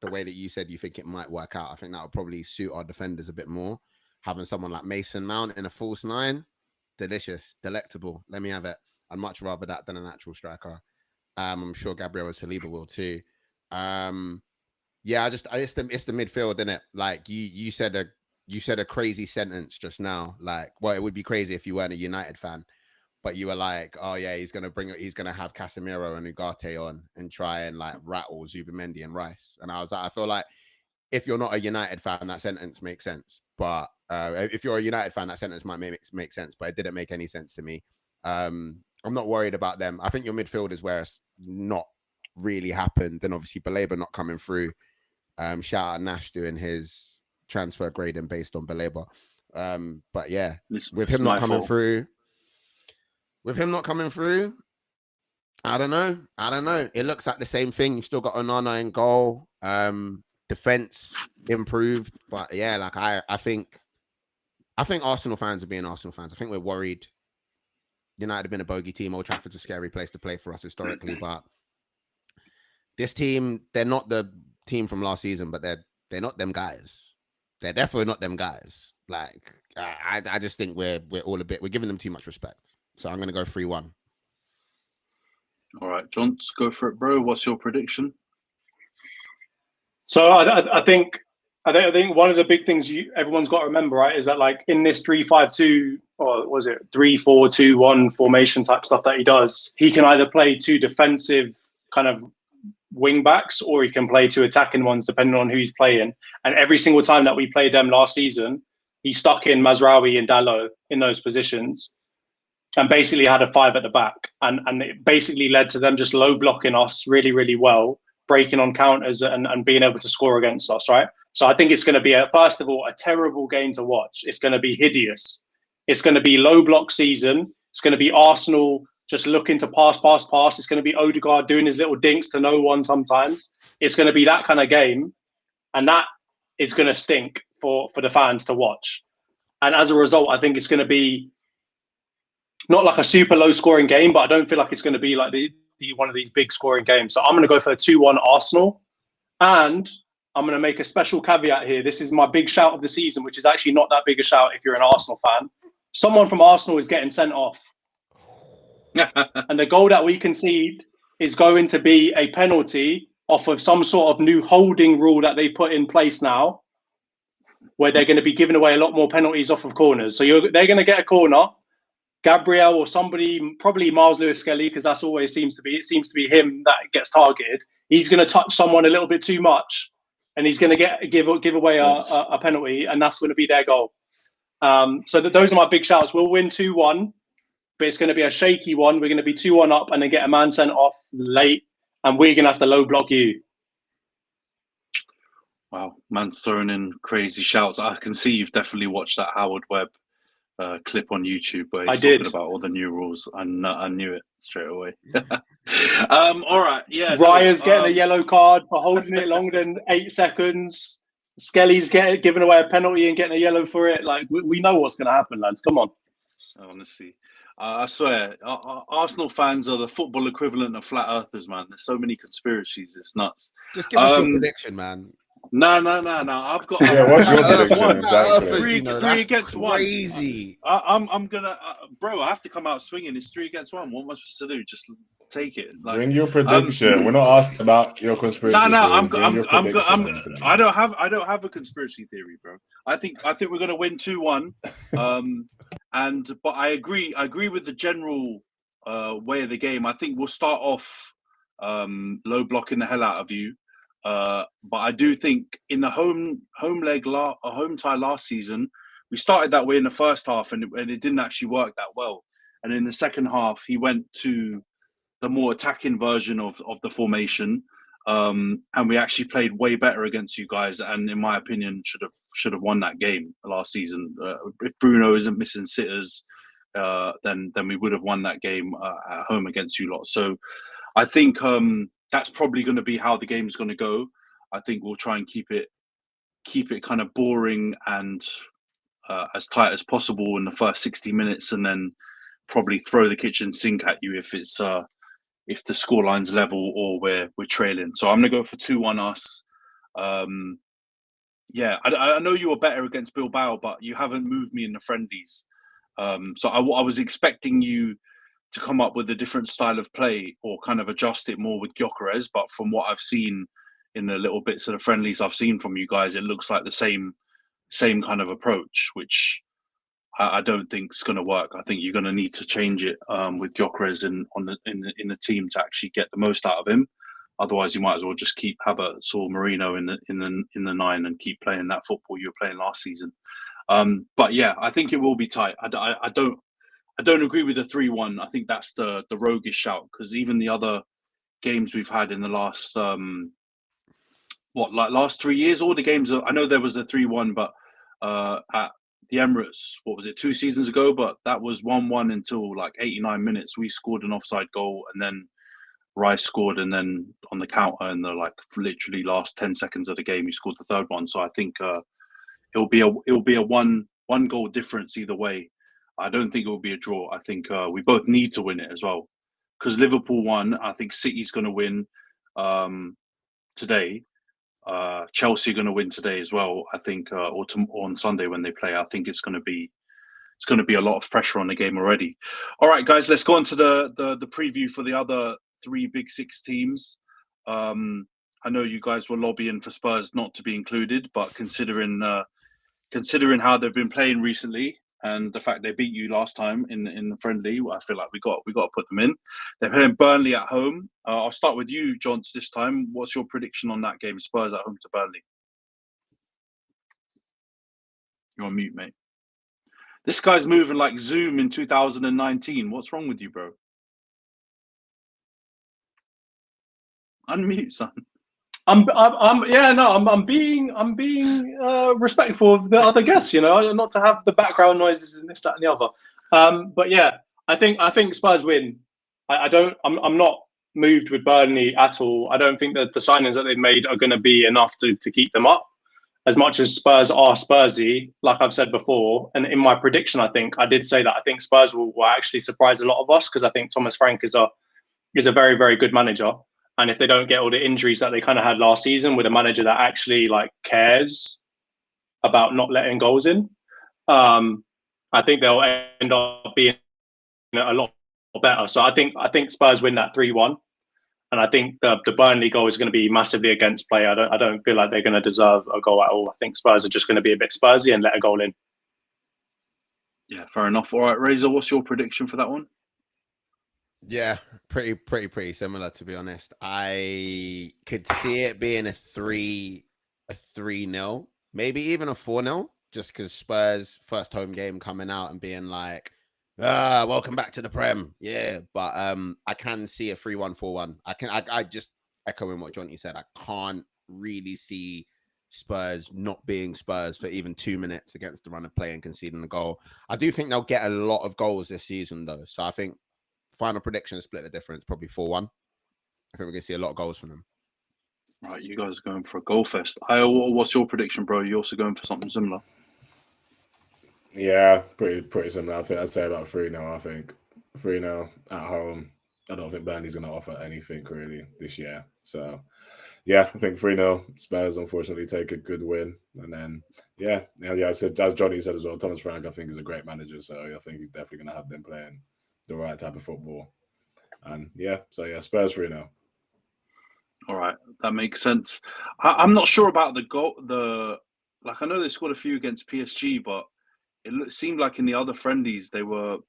the way that you said you think it might work out, I think that would probably suit our defenders a bit more. Having someone like Mason Mount in a false nine, delicious, delectable. Let me have it. I'd much rather that than a natural striker. I'm sure Gabriel and Saliba will too. Yeah, it's the midfield, isn't it? Like you said a crazy sentence just now. Like, well, it would be crazy if you weren't a United fan, but you were like, oh yeah, he's gonna have Casemiro and Ugarte on and try and like rattle Zubimendi and Rice. And I was like, I feel like if you're not a United fan, that sentence makes sense. But if you're a United fan, that sentence might make sense. But it didn't make any sense to me. I'm not worried about them. I think your midfield is where it's not really happened. Then obviously Baleba not coming through. Shout out Nash doing his transfer grading based on Baleba. But yeah, with him not coming through, I don't know. It looks like the same thing. You've still got Onana in goal. Defense improved, but yeah, like I think Arsenal fans are being Arsenal fans. I think we're worried. United have been a bogey team. Old Trafford's a scary place to play for us historically, but this team, they're not the team from last season, but they're not them guys. They're definitely not them guys. Like I just think we're giving them too much respect. So I'm gonna go 3-1. All right, John, let's go for it, bro. What's your prediction? So I think one of the big things everyone's got to remember, right, is that like in this 3-5-2 or was it 3-4-2-1 formation type stuff that he does, he can either play two defensive kind of wing backs or he can play two attacking ones depending on who he's playing. And every single time that we played them last season, he stuck in Mazraoui and Dalot in those positions and basically had a 5 at the back. And it basically led to them just low blocking us really, really well, breaking on counters and being able to score against us, right? So I think it's going to be, first of all, a terrible game to watch. It's going to be hideous. It's going to be low block season. It's going to be Arsenal just looking to pass. It's going to be Odegaard doing his little dinks to no one sometimes. It's going to be that kind of game. And that is going to stink for the fans to watch. And as a result, I think it's going to be not like a super low scoring game, but I don't feel like it's going to be like the one of these big scoring games. So I'm going to go for a 2-1 Arsenal. And I'm going to make a special caveat here. This is my big shout of the season, which is actually not that big a shout if you're an Arsenal fan. Someone from Arsenal is getting sent off. And the goal that we concede is going to be a penalty off of some sort of new holding rule that they put in place now, where they're going to be giving away a lot more penalties off of corners. So they're going to get a corner. Gabriel or somebody, probably Miles Lewis-Skelly, because that's always seems to be. It seems to be him that gets targeted. He's going to touch someone a little bit too much, and he's going to give away a penalty, and that's going to be their goal. So those are my big shouts. We'll win 2-1, but it's going to be a shaky one. We're going to be 2-1 up and then get a man sent off late, and we're going to have to low block you. Wow, man's throwing in crazy shouts. I can see you've definitely watched that Howard Webb clip on YouTube where he's talking about all the new rules. I knew it straight away. All right, yeah. Raya's getting a yellow card for holding it longer than 8 seconds. Skelly's giving away a penalty and getting a yellow for it. Like we know what's going to happen, lads. Come on. Honestly, I swear, Arsenal fans are the football equivalent of flat earthers, man. There's so many conspiracies. It's nuts. Just give us your prediction, man. No. I've got. Yeah, what's your prediction? Exactly. Three against one. Crazy. I'm gonna, bro. I have to come out swinging. It's 3 against 1. What am I supposed to do? Just take it. Like, bring your prediction. We're not asking about your conspiracy. No. Theory. I don't have a conspiracy theory, bro. I think we're gonna win 2-1. But I agree with the general way of the game. I think we'll start off low blocking the hell out of you. But I do think in the home tie last season, we started that way in the first half, and it didn't actually work that well. And in the second half, he went to the more attacking version of the formation, and we actually played way better against you guys. And in my opinion, should have won that game last season. If Bruno isn't missing sitters, then we would have won that game at home against you lot. So I think that's probably going to be how the game's going to go. I think we'll try and keep it kind of boring and as tight as possible in the first 60 minutes, and then probably throw the kitchen sink at you if it's if the scoreline's level or we're trailing. So I'm gonna go for 2-1 us. Yeah, I know you were better against Bilbao, but you haven't moved me in the friendlies. So I was expecting you to come up with a different style of play or kind of adjust it more with Gyökeres. But from what I've seen in the little bits of the friendlies I've seen from you guys, it looks like the same kind of approach, which I don't think is going to work. I think you're going to need to change it with Gyökeres in the team to actually get the most out of him. Otherwise, you might as well just keep Havertz or Marino in the 9 and keep playing that football you were playing last season. But yeah, I think it will be tight. I don't agree with the 3-1. I think that's the roguish shout, because even the other games we've had in the last last 3 years, all the games. I know there was the 3-1, but at the Emirates, what was it, 2 seasons ago? But that was 1-1 until like 89 minutes. We scored an offside goal, and then Rice scored, and then on the counter in the literally last 10 seconds of the game, he scored the third one. So I think it'll be a one goal difference either way. I don't think it will be a draw. I think we both need to win it as well, because Liverpool won. I think City's going to win today. Chelsea are going to win today as well. I think, or on Sunday when they play. I think it's going to be a lot of pressure on the game already. All right, guys, let's go on to the preview for the other 3 Big Six teams. I know you guys were lobbying for Spurs not to be included, but considering how they've been playing recently and the fact they beat you last time in the friendly, I feel like we got to put them in. They're playing Burnley at home. I'll start with you, Johns, this time. What's your prediction on that game, Spurs at home to Burnley? You're on mute, mate. This guy's moving like Zoom in 2019. What's wrong with you, bro? Unmute, son. I'm being respectful of the other guests, not to have the background noises and this, that, and the other. But yeah, I think Spurs win. I'm not moved with Burnley at all. I don't think that the signings that they've made are going to be enough to keep them up. As much as Spurs are Spursy, like I've said before, and in my prediction, I did say that I think Spurs will actually surprise a lot of us, because I think Thomas Frank is a very, very good manager. And if they don't get all the injuries that they kind of had last season, with a manager that actually cares about not letting goals in, I think they'll end up being a lot better. So I think Spurs win that 3-1, and I think the Burnley goal is going to be massively against play. I don't feel like they're going to deserve a goal at all. I think Spurs are just going to be a bit Spursy and let a goal in. Yeah, fair enough. All right, Razor, what's your prediction for that one? Yeah, pretty similar, to be honest. I could see it being a 3-0, maybe even a 4-0, just because Spurs' first home game coming out and being like, welcome back to the Prem. Yeah, but I can see a 3-1, 4-1. I just echoing what Johnny said. I can't really see Spurs not being Spurs for even 2 minutes against the run of play and conceding a goal. I do think they'll get a lot of goals this season, though. So I think final prediction, split the difference, probably 4-1. I think we're going to see a lot of goals from them. Right, you guys are going for a goal fest. What's your prediction, bro? You also going for something similar? Yeah, pretty similar. I think I'd say about 3-0. I think 3-0 at home. I don't think Burnley's going to offer anything really this year. So, yeah, I think 3-0. Spurs unfortunately take a good win, and then I said, as Johnny said as well, Thomas Frank I think is a great manager. So I think he's definitely going to have them playing the right type of football. And Spurs 3-0. All right, that makes sense. I'm not sure about the goal. I know they scored a few against PSG, but it seemed like in the other friendlies they weren't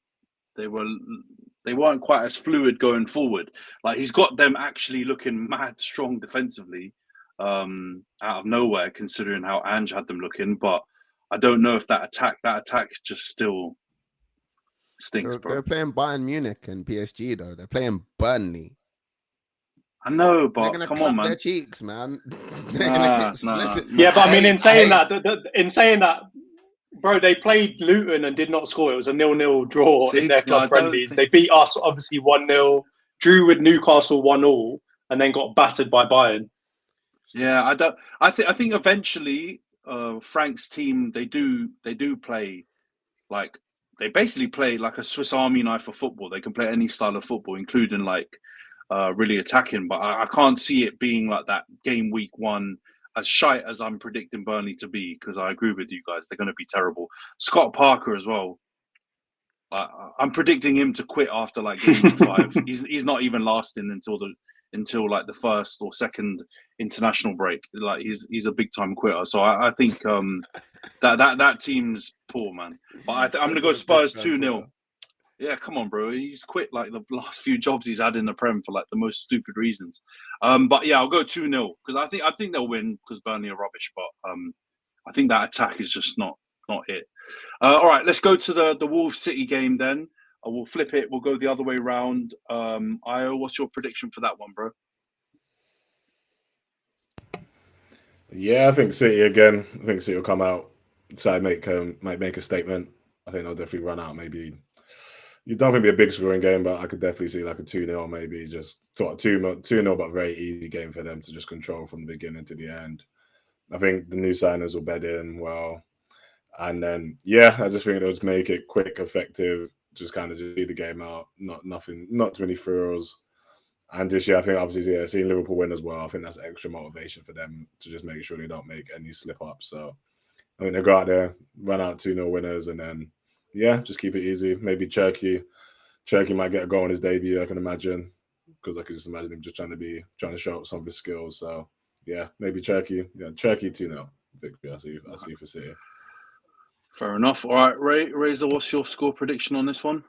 quite as fluid going forward. Like, he's got them actually looking mad strong defensively out of nowhere, considering how Ange had them looking. But I don't know if that attack just still stinks, bro. They're playing Bayern Munich and PSG, though. They're playing Burnley. I know, but they're gonna come clap on, man. their cheeks, man. Nah. Yeah, but I mean, in saying that, bro, they played Luton and did not score. It was a 0-0 draw in their club friendlies. They beat us obviously 1-0, drew with Newcastle 1-1, and then got battered by Bayern. Yeah, I think eventually Frank's team, they do play like, they basically play like a Swiss Army knife for football. They can play any style of football, including like really attacking. But I can't see it being like that game week 1, as shite as I'm predicting Burnley to be, because I agree with you guys. They're going to be terrible. Scott Parker as well. I'm predicting him to quit after like game week 5. He's not even lasting until like the first or second international break. Like he's a big time quitter. So I think that team's poor, man. But I'm gonna go Spurs 2-0. Yeah, come on, bro. He's quit like the last few jobs he's had in the Prem for like the most stupid reasons. But yeah, I'll go 2-0 because I think they'll win because Burnley are rubbish. But I think that attack is just not it. All right, let's go to the Wolves City game then. We'll flip it. We'll go the other way round. Io, what's your prediction for that one, bro? Yeah, I think City again. I think City will come out, try to might make a statement. I think they'll definitely run out. Maybe you don't think it'll be a big scoring game, but I could definitely see like a 2-0, maybe just 2-0, but very easy game for them to just control from the beginning to the end. I think the new signers will bed in well. And then, yeah, I just think they'll just make it quick, effective, just kind of just see the game out, not too many frills. And this year, I think obviously, yeah, seeing Liverpool win as well, I think that's extra motivation for them to just make sure they don't make any slip-ups. So, I think they'll go out there, run out 2-0 winners, and then, yeah, just keep it easy. Maybe Cherky might get a goal on his debut, I can imagine, because I could just imagine him just trying to show up some of his skills. So, yeah, maybe Cherky 2-0 victory. I see for City. Fair enough. All right, Razor, what's your score prediction on this one?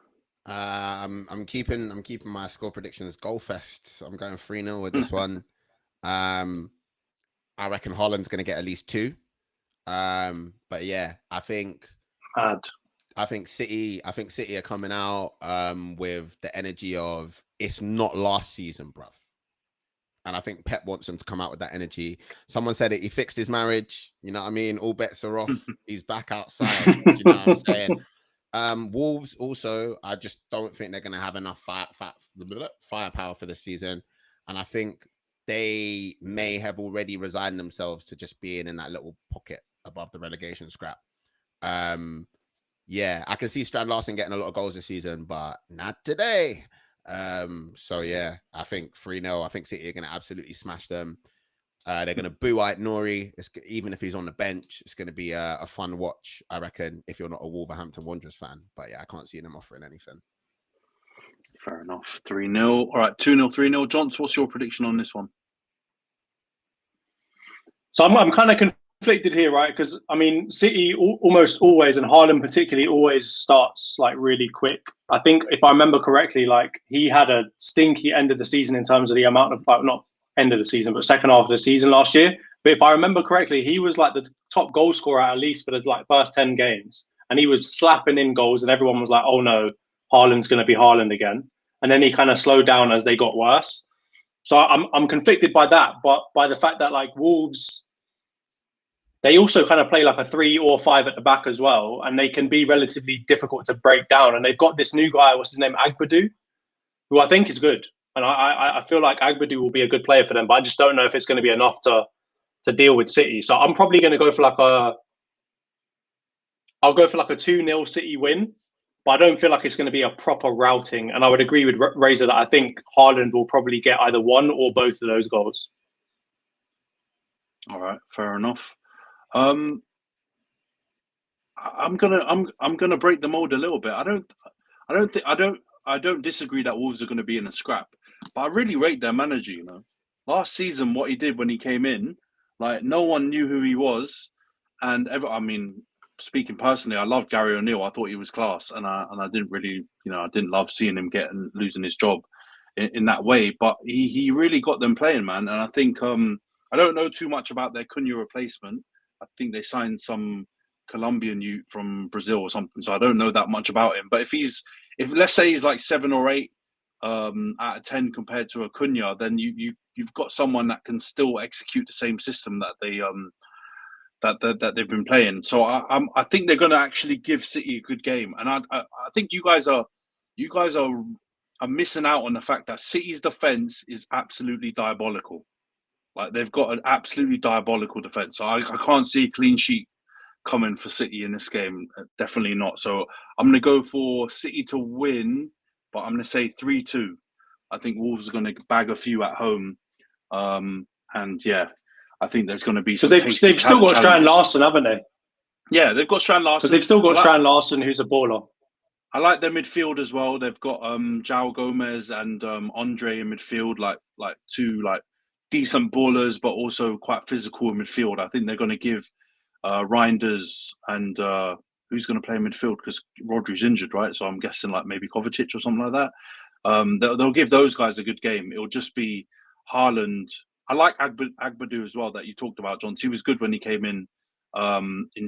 I'm keeping my score predictions goal fest. So I'm going 3-0 with this one. I reckon Haaland's going to get at least 2. But yeah, I think City are coming out with the energy of it's not last season, bruv. And I think Pep wants him to come out with that energy. Someone said it. He fixed his marriage. You know what I mean? All bets are off. He's back outside. Do you know what I'm saying? Wolves also, I just don't think they're going to have enough firepower for this season. And I think they may have already resigned themselves to just being in that little pocket above the relegation scrap. Yeah, I can see Strand Larsen getting a lot of goals this season, but not today. So yeah, I think 3-0. I think City are going to absolutely smash them. They're going to boo out Nori. Even if he's on the bench, it's going to be a fun watch, I reckon, if you're not a Wolverhampton Wanderers fan. But yeah, I can't see them offering anything. Fair enough. 3-0. All right, 2-0, 3-0. Johns, what's your prediction on this one? So I'm kind of conflicted here, right? Because I mean, City almost always, and Haaland particularly, always starts like really quick. I think if I remember correctly, like he had a stinky end of the season in terms of the amount of, like, not end of the season, but second half of the season last year. But if I remember correctly, he was like the top goal scorer at least for the like first 10 games, and he was slapping in goals, and everyone was like, "Oh no, Haaland's going to be Haaland again." And then he kind of slowed down as they got worse. So I'm conflicted by that, but by the fact that like Wolves, they also kind of play like a 3 or 5 at the back as well, and they can be relatively difficult to break down. And they've got this new guy, what's his name, Agbadu, who I think is good. And I feel like Agbadu will be a good player for them, but I just don't know if it's going to be enough to deal with City. So I'm probably going to go for like I'll go for like a 2-0 City win, but I don't feel like it's going to be a proper routing. And I would agree with Razor that I think Haaland will probably get either one or both of those goals. All right, fair enough. I'm gonna break the mold a little bit. I don't disagree that Wolves are going to be in a scrap, but I really rate their manager. You know, last season what he did when he came in, like no one knew who he was, and I mean, speaking personally, I loved Gary O'Neill. I thought he was class, and I didn't really, I didn't love seeing him losing his job in that way. But he really got them playing, man. And I think I don't know too much about their Cunha replacement. I think they signed some Colombian youth from Brazil or something, so I don't know that much about him. But if let's say he's like 7 or 8 out of 10 compared to a Cunha, then you've got someone that can still execute the same system that they that they've been playing. So I think they're going to actually give City a good game, and I think you guys are missing out on the fact that City's defense is absolutely diabolical. Like they've got an absolutely diabolical defense. So I can't see a clean sheet coming for City in this game. Definitely not. So I'm going to go for City to win, but I'm going to say 3-2. I think Wolves are going to bag a few at home. And yeah, I think there's going to be some. Because they've still got Strand Larsen, haven't they? Yeah, they've got Strand Larsen. Because they've still got Strand Larsen, who's a baller. I like their midfield as well. They've got João Gomez and Andre in midfield, like two like decent ballers, but also quite physical in midfield. I think they're going to give Reinders and who's going to play in midfield because Rodri's injured, right? So I'm guessing like maybe Kovacic or something like that. They'll give those guys a good game. It'll just be Haaland. I like Agbadu as well that you talked about, John. He was good when he came in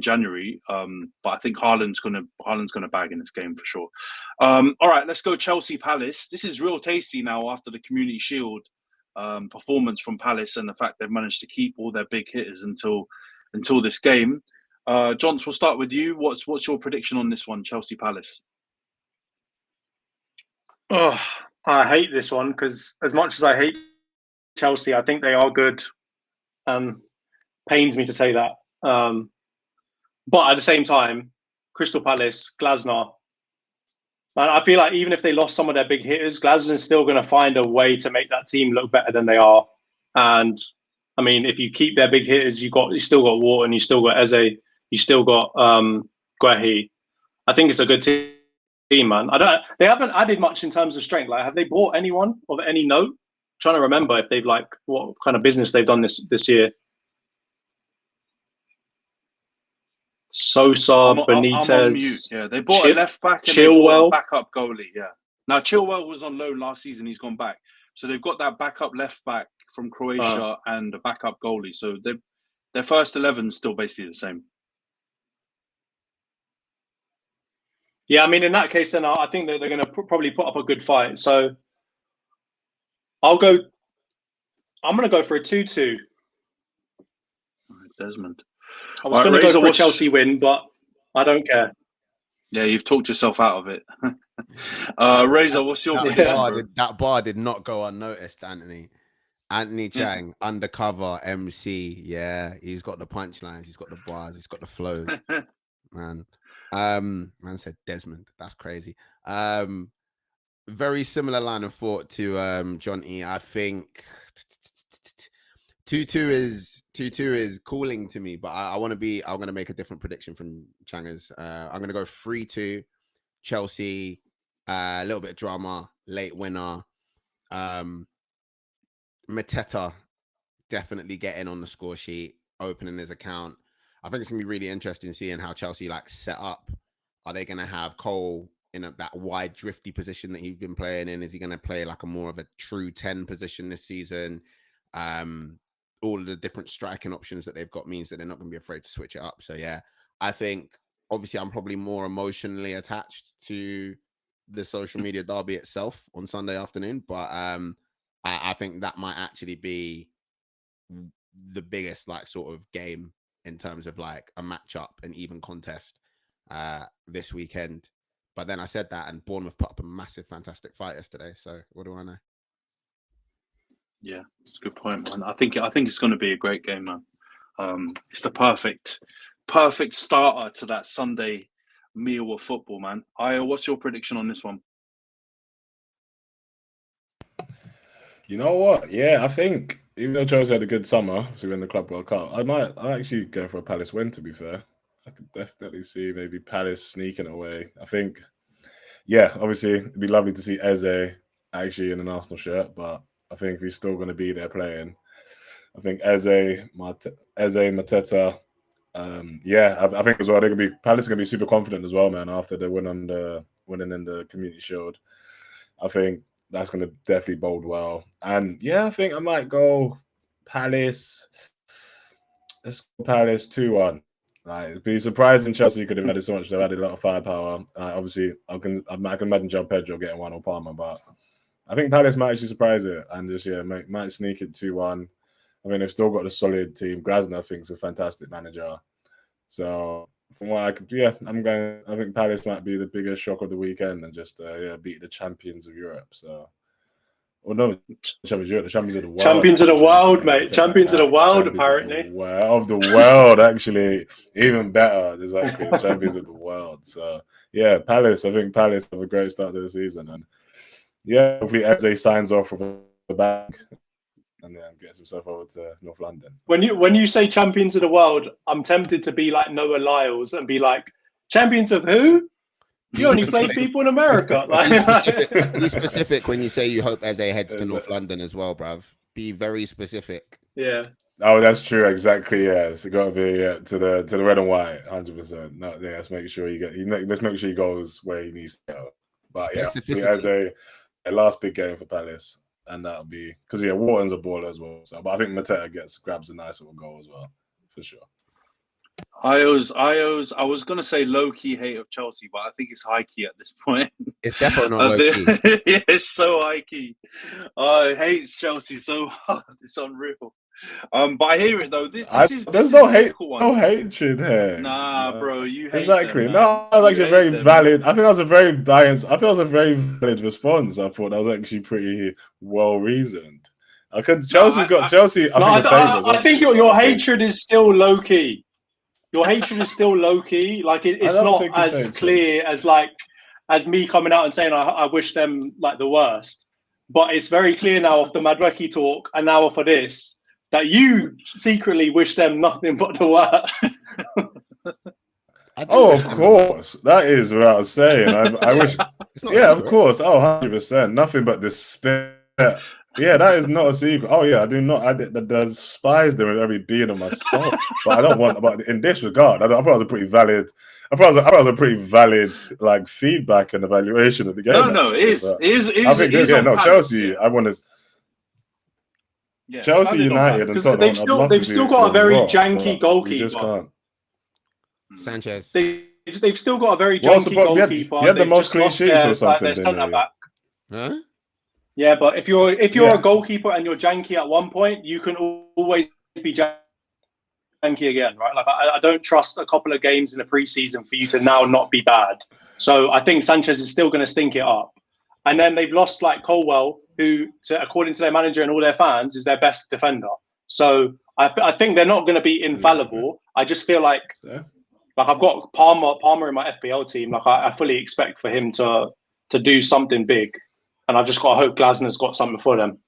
January, but I think Haaland's gonna bag in this game for sure. All right, let's go Chelsea Palace. This is real tasty now after the Community Shield performance from Palace and the fact they've managed to keep all their big hitters until this game. Johns, we'll start with you. What's your prediction on this one, Chelsea Palace? Oh, I hate this one because as much as I hate Chelsea, I think they are good. Pains me to say that. But at the same time, Crystal Palace, Glasner, I feel like even if they lost some of their big hitters, Glasner's still going to find a way to make that team look better than they are. And I mean, if you keep their big hitters, you still got Wharton, you still got Eze, you still got Guehi. I think it's a good team, man. They haven't added much in terms of strength. Like, have they bought anyone of any note? I'm trying to remember if they've what kind of business they've done this year. Sosa, Benitez. I'm on mute. Yeah, they bought a left back and they bought a backup goalie. Yeah. Now Chilwell was on loan last season. He's gone back, so they've got that backup left back from Croatia and a backup goalie. So their first 11 is still basically the same. Yeah, I mean, in that case, then I think that they're going to probably put up a good fight. So I'm going to go for a 2-2. Desmond. I was going to go for a Chelsea win, but I don't care. Yeah, you've talked yourself out of it. Razor, what's your prediction? That bar did not go unnoticed, Anthony. Anthony Chang, undercover MC. Yeah, he's got the punchlines, he's got the bars, he's got the flows. Man. Man said Desmond. That's crazy. Very similar line of thought to John E. I think 2-2 is calling to me, but I'm going to make a different prediction from Changers. I'm going to go 3-2 Chelsea, a little bit of drama, late winner. Mateta definitely getting on the score sheet, opening his account. I think it's going to be really interesting seeing how Chelsea set up. Are they going to have Cole in that wide, drifty position that he's been playing in? Is he going to play a more of a true 10 position this season? All of the different striking options that they've got means that they're not going to be afraid to switch it up. So yeah, I think obviously I'm probably more emotionally attached to the social media derby itself on Sunday afternoon, but I think that might actually be the biggest sort of game in terms of a matchup and even contest this weekend. But then I said that and Bournemouth put up a massive, fantastic fight yesterday. So what do I know? Yeah, it's a good point, man. I think it's going to be a great game, man. It's the perfect starter to that Sunday meal of football, man. Aya, what's your prediction on this one? You know what? Yeah, I think even though Chelsea had a good summer to win the Club World Cup, I actually go for a Palace win, to be fair. I could definitely see maybe Palace sneaking away. I think, yeah, obviously it'd be lovely to see Eze actually in an Arsenal shirt, but I think he's still going to be there playing. I think Eze, Mateta. I think as well Palace are going to be super confident as well, man. After the winning in the Community Shield, I think that's going to definitely bode well. And yeah, I think I might go Palace. Let's go Palace 2-1. It'd be surprising Chelsea could have added so much. They've added a lot of firepower. Obviously, I can imagine João Pedro getting one or Palmer, but I think Palace might actually surprise it and just might sneak it 2-1. I mean, they've still got a solid team. Glasner, I think, is a fantastic manager. So from what I could, I think Palace might be the biggest shock of the weekend and just beat the champions of Europe. So Or no, Champions Europe, the Champions of the World. Champions of the world, mate. Champions of the world, apparently. Of the world, actually. Even better. Exactly. The Champions of the world. So, yeah, Palace. I think Palace have a great start to the season. And, yeah, hopefully Eze signs off with the back and then gets himself over to North London. When you say Champions of the world, I'm tempted to be like Noah Lyles and be like, Champions of who? You only play people in America. Be specific when you say you hope Eze heads to North London as well, bruv. Be very specific. Yeah. Oh, that's true. Exactly. Yeah, it's got to be to the red and white, 100%. No, yeah, let's make sure let's make sure he goes where he needs to go. But yeah, as a last big game for Palace, and that'll be because Wharton's a baller as well. So, but I think Mateta grabs a nice little goal as well, for sure. I was gonna say low key hate of Chelsea, but I think it's high key at this point. It's definitely not low key. Yeah, it's so high key. I hate Chelsea so hard. It's unreal. But I hear it though. There's no hatred here. Nah, bro, you hate exactly. them, no, that was actually very valid. I think that was a very balanced. I think that was a very valid response. I thought that was actually pretty well reasoned. Chelsea. I think your hatred is still low key. Your hatred is still low key. Like it's not as clear as me coming out and saying I wish them like the worst. But it's very clear now off the Madweki talk and now for this that you secretly wish them nothing but the worst. Of course. That is what I was saying. I wish. Yeah, of course. 100%. Nothing but despair. Yeah, that is not a secret. Oh yeah, I do not. I despise them with every being of my soul. But I don't want. But in this regard, I thought it was a pretty valid. I thought it was a pretty valid like feedback and evaluation of the game. No, it is. I think Chelsea. I want to. Yeah, Chelsea, United, and Tottenham. They've still got a very janky goalkeeper. You just can't. Sanchez. They've still got a very janky goalkeeper. He had the most clean sheets or something. Huh? Yeah, but if you're a goalkeeper and you're janky at one point, you can always be janky again, right? Like I don't trust a couple of games in the preseason for you to now not be bad. So I think Sanchez is still going to stink it up. And then they've lost like Colwell, who, according to their manager and all their fans, is their best defender. So I think they're not going to be infallible. I just feel like I've got Palmer in my FPL team. Like I fully expect for him to do something big. And I've just got to hope Glasner's got something for them.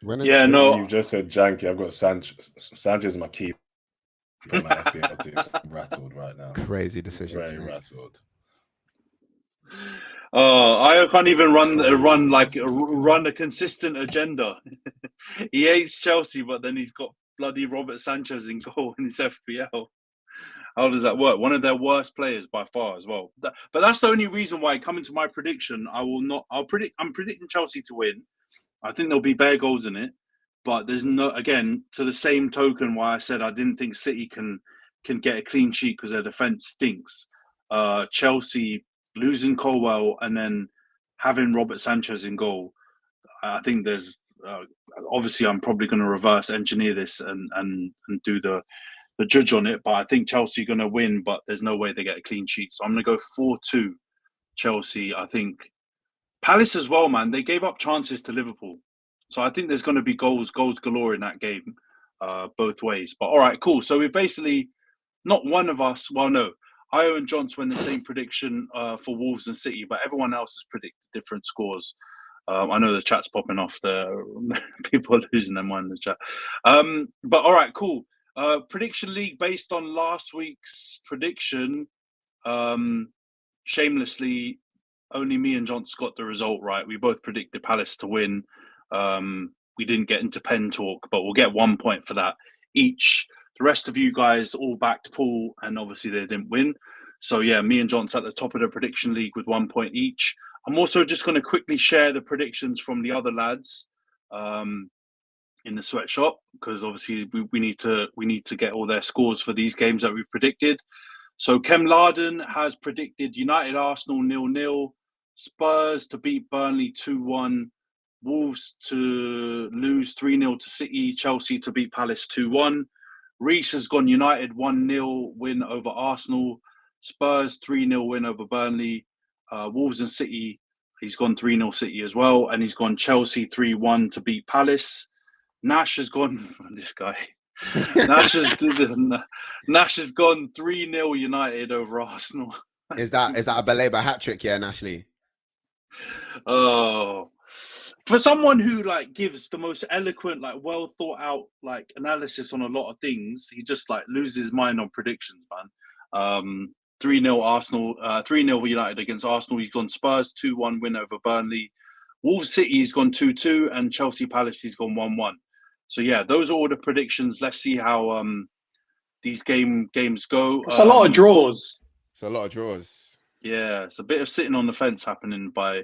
You've just said janky. I've got Sanchez. Sanchez is my keeper in my FPL team. So I'm rattled right now. Crazy decisions. Very rattled. Oh, I can't even run a consistent agenda. He hates Chelsea, but then he's got bloody Robert Sanchez in goal in his FPL. How does that work? One of their worst players by far as well. But that's the only reason why, coming to my prediction, I'm predicting Chelsea to win. I think there'll be bare goals in it. But there's no, again, to the same token why I said I didn't think City can get a clean sheet because their defence stinks. Chelsea losing Colwell and then having Robert Sanchez in goal. I think there's obviously I'm probably going to reverse engineer this and do the judge on it, but I think Chelsea are going to win, but there's no way they get a clean sheet. So I'm going to go 4-2 Chelsea. I think Palace as well, man. They gave up chances to Liverpool. So I think there's going to be goals galore in that game, both ways. But all right, cool. So we're basically not one of us. Well, no, Io and John went the same prediction for Wolves and City, but everyone else has predicted different scores. I know the chat's popping off. The people are losing their mind in the chat. But all right, cool. Prediction league based on last week's prediction. Shamelessly, only me and John got the result right. We both predicted Palace to win. We didn't get into pen talk, but we'll get 1 point for that each. The rest of you guys all backed Paul, and obviously they didn't win. So yeah, me and John's at the top of the prediction league with 1 point each. I'm also just going to quickly share the predictions from the other lads in the sweatshop, because obviously we need to get all their scores for these games that we've predicted. So Kem Larden has predicted United Arsenal 0-0, Spurs to beat Burnley 2-1, Wolves to lose 3-0 to City, Chelsea to beat Palace 2-1. Reese has gone United 1-0 win over Arsenal, Spurs 3-0 win over Burnley, Wolves and City He's gone 3-0 City as well, and he's gone Chelsea 3-1 to beat Palace. Nash has gone. This guy. Nash has gone 3-0 United over Arsenal. Is that a Baleba hat trick? Yeah, Nashley. Oh, for someone who like gives the most eloquent, like well thought out, like analysis on a lot of things, he just like loses his mind on predictions, man. 3-0 Arsenal, 3-0 United against Arsenal. He's gone Spurs 2-1 win over Burnley. Wolves City, he's gone 2-2, and Chelsea Palace, he's gone 1-1. So yeah, those are all the predictions. Let's see how these games go. It's a lot of draws. It's a lot of draws. Yeah, it's a bit of sitting on the fence happening by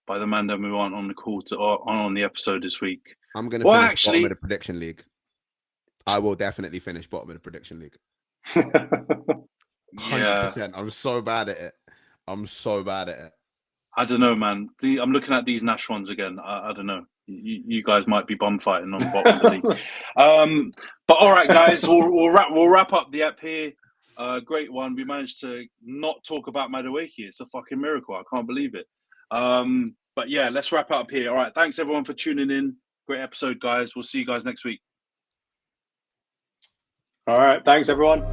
the man that we aren't on the call on the episode this week. I'm going to finish bottom of the prediction league. I will definitely finish bottom of the prediction league. 100%. I'm so bad at it. I don't know, man. I'm looking at these Nash ones again. I don't know. You guys might be bum fighting on the bottom of the league. But all right, guys, we'll wrap up the app here. Great one. We managed to not talk about Madueke. It's a fucking miracle. I can't believe it. But yeah, let's wrap up here. All right. Thanks everyone for tuning in. Great episode, guys. We'll see you guys next week. All right. Thanks, everyone.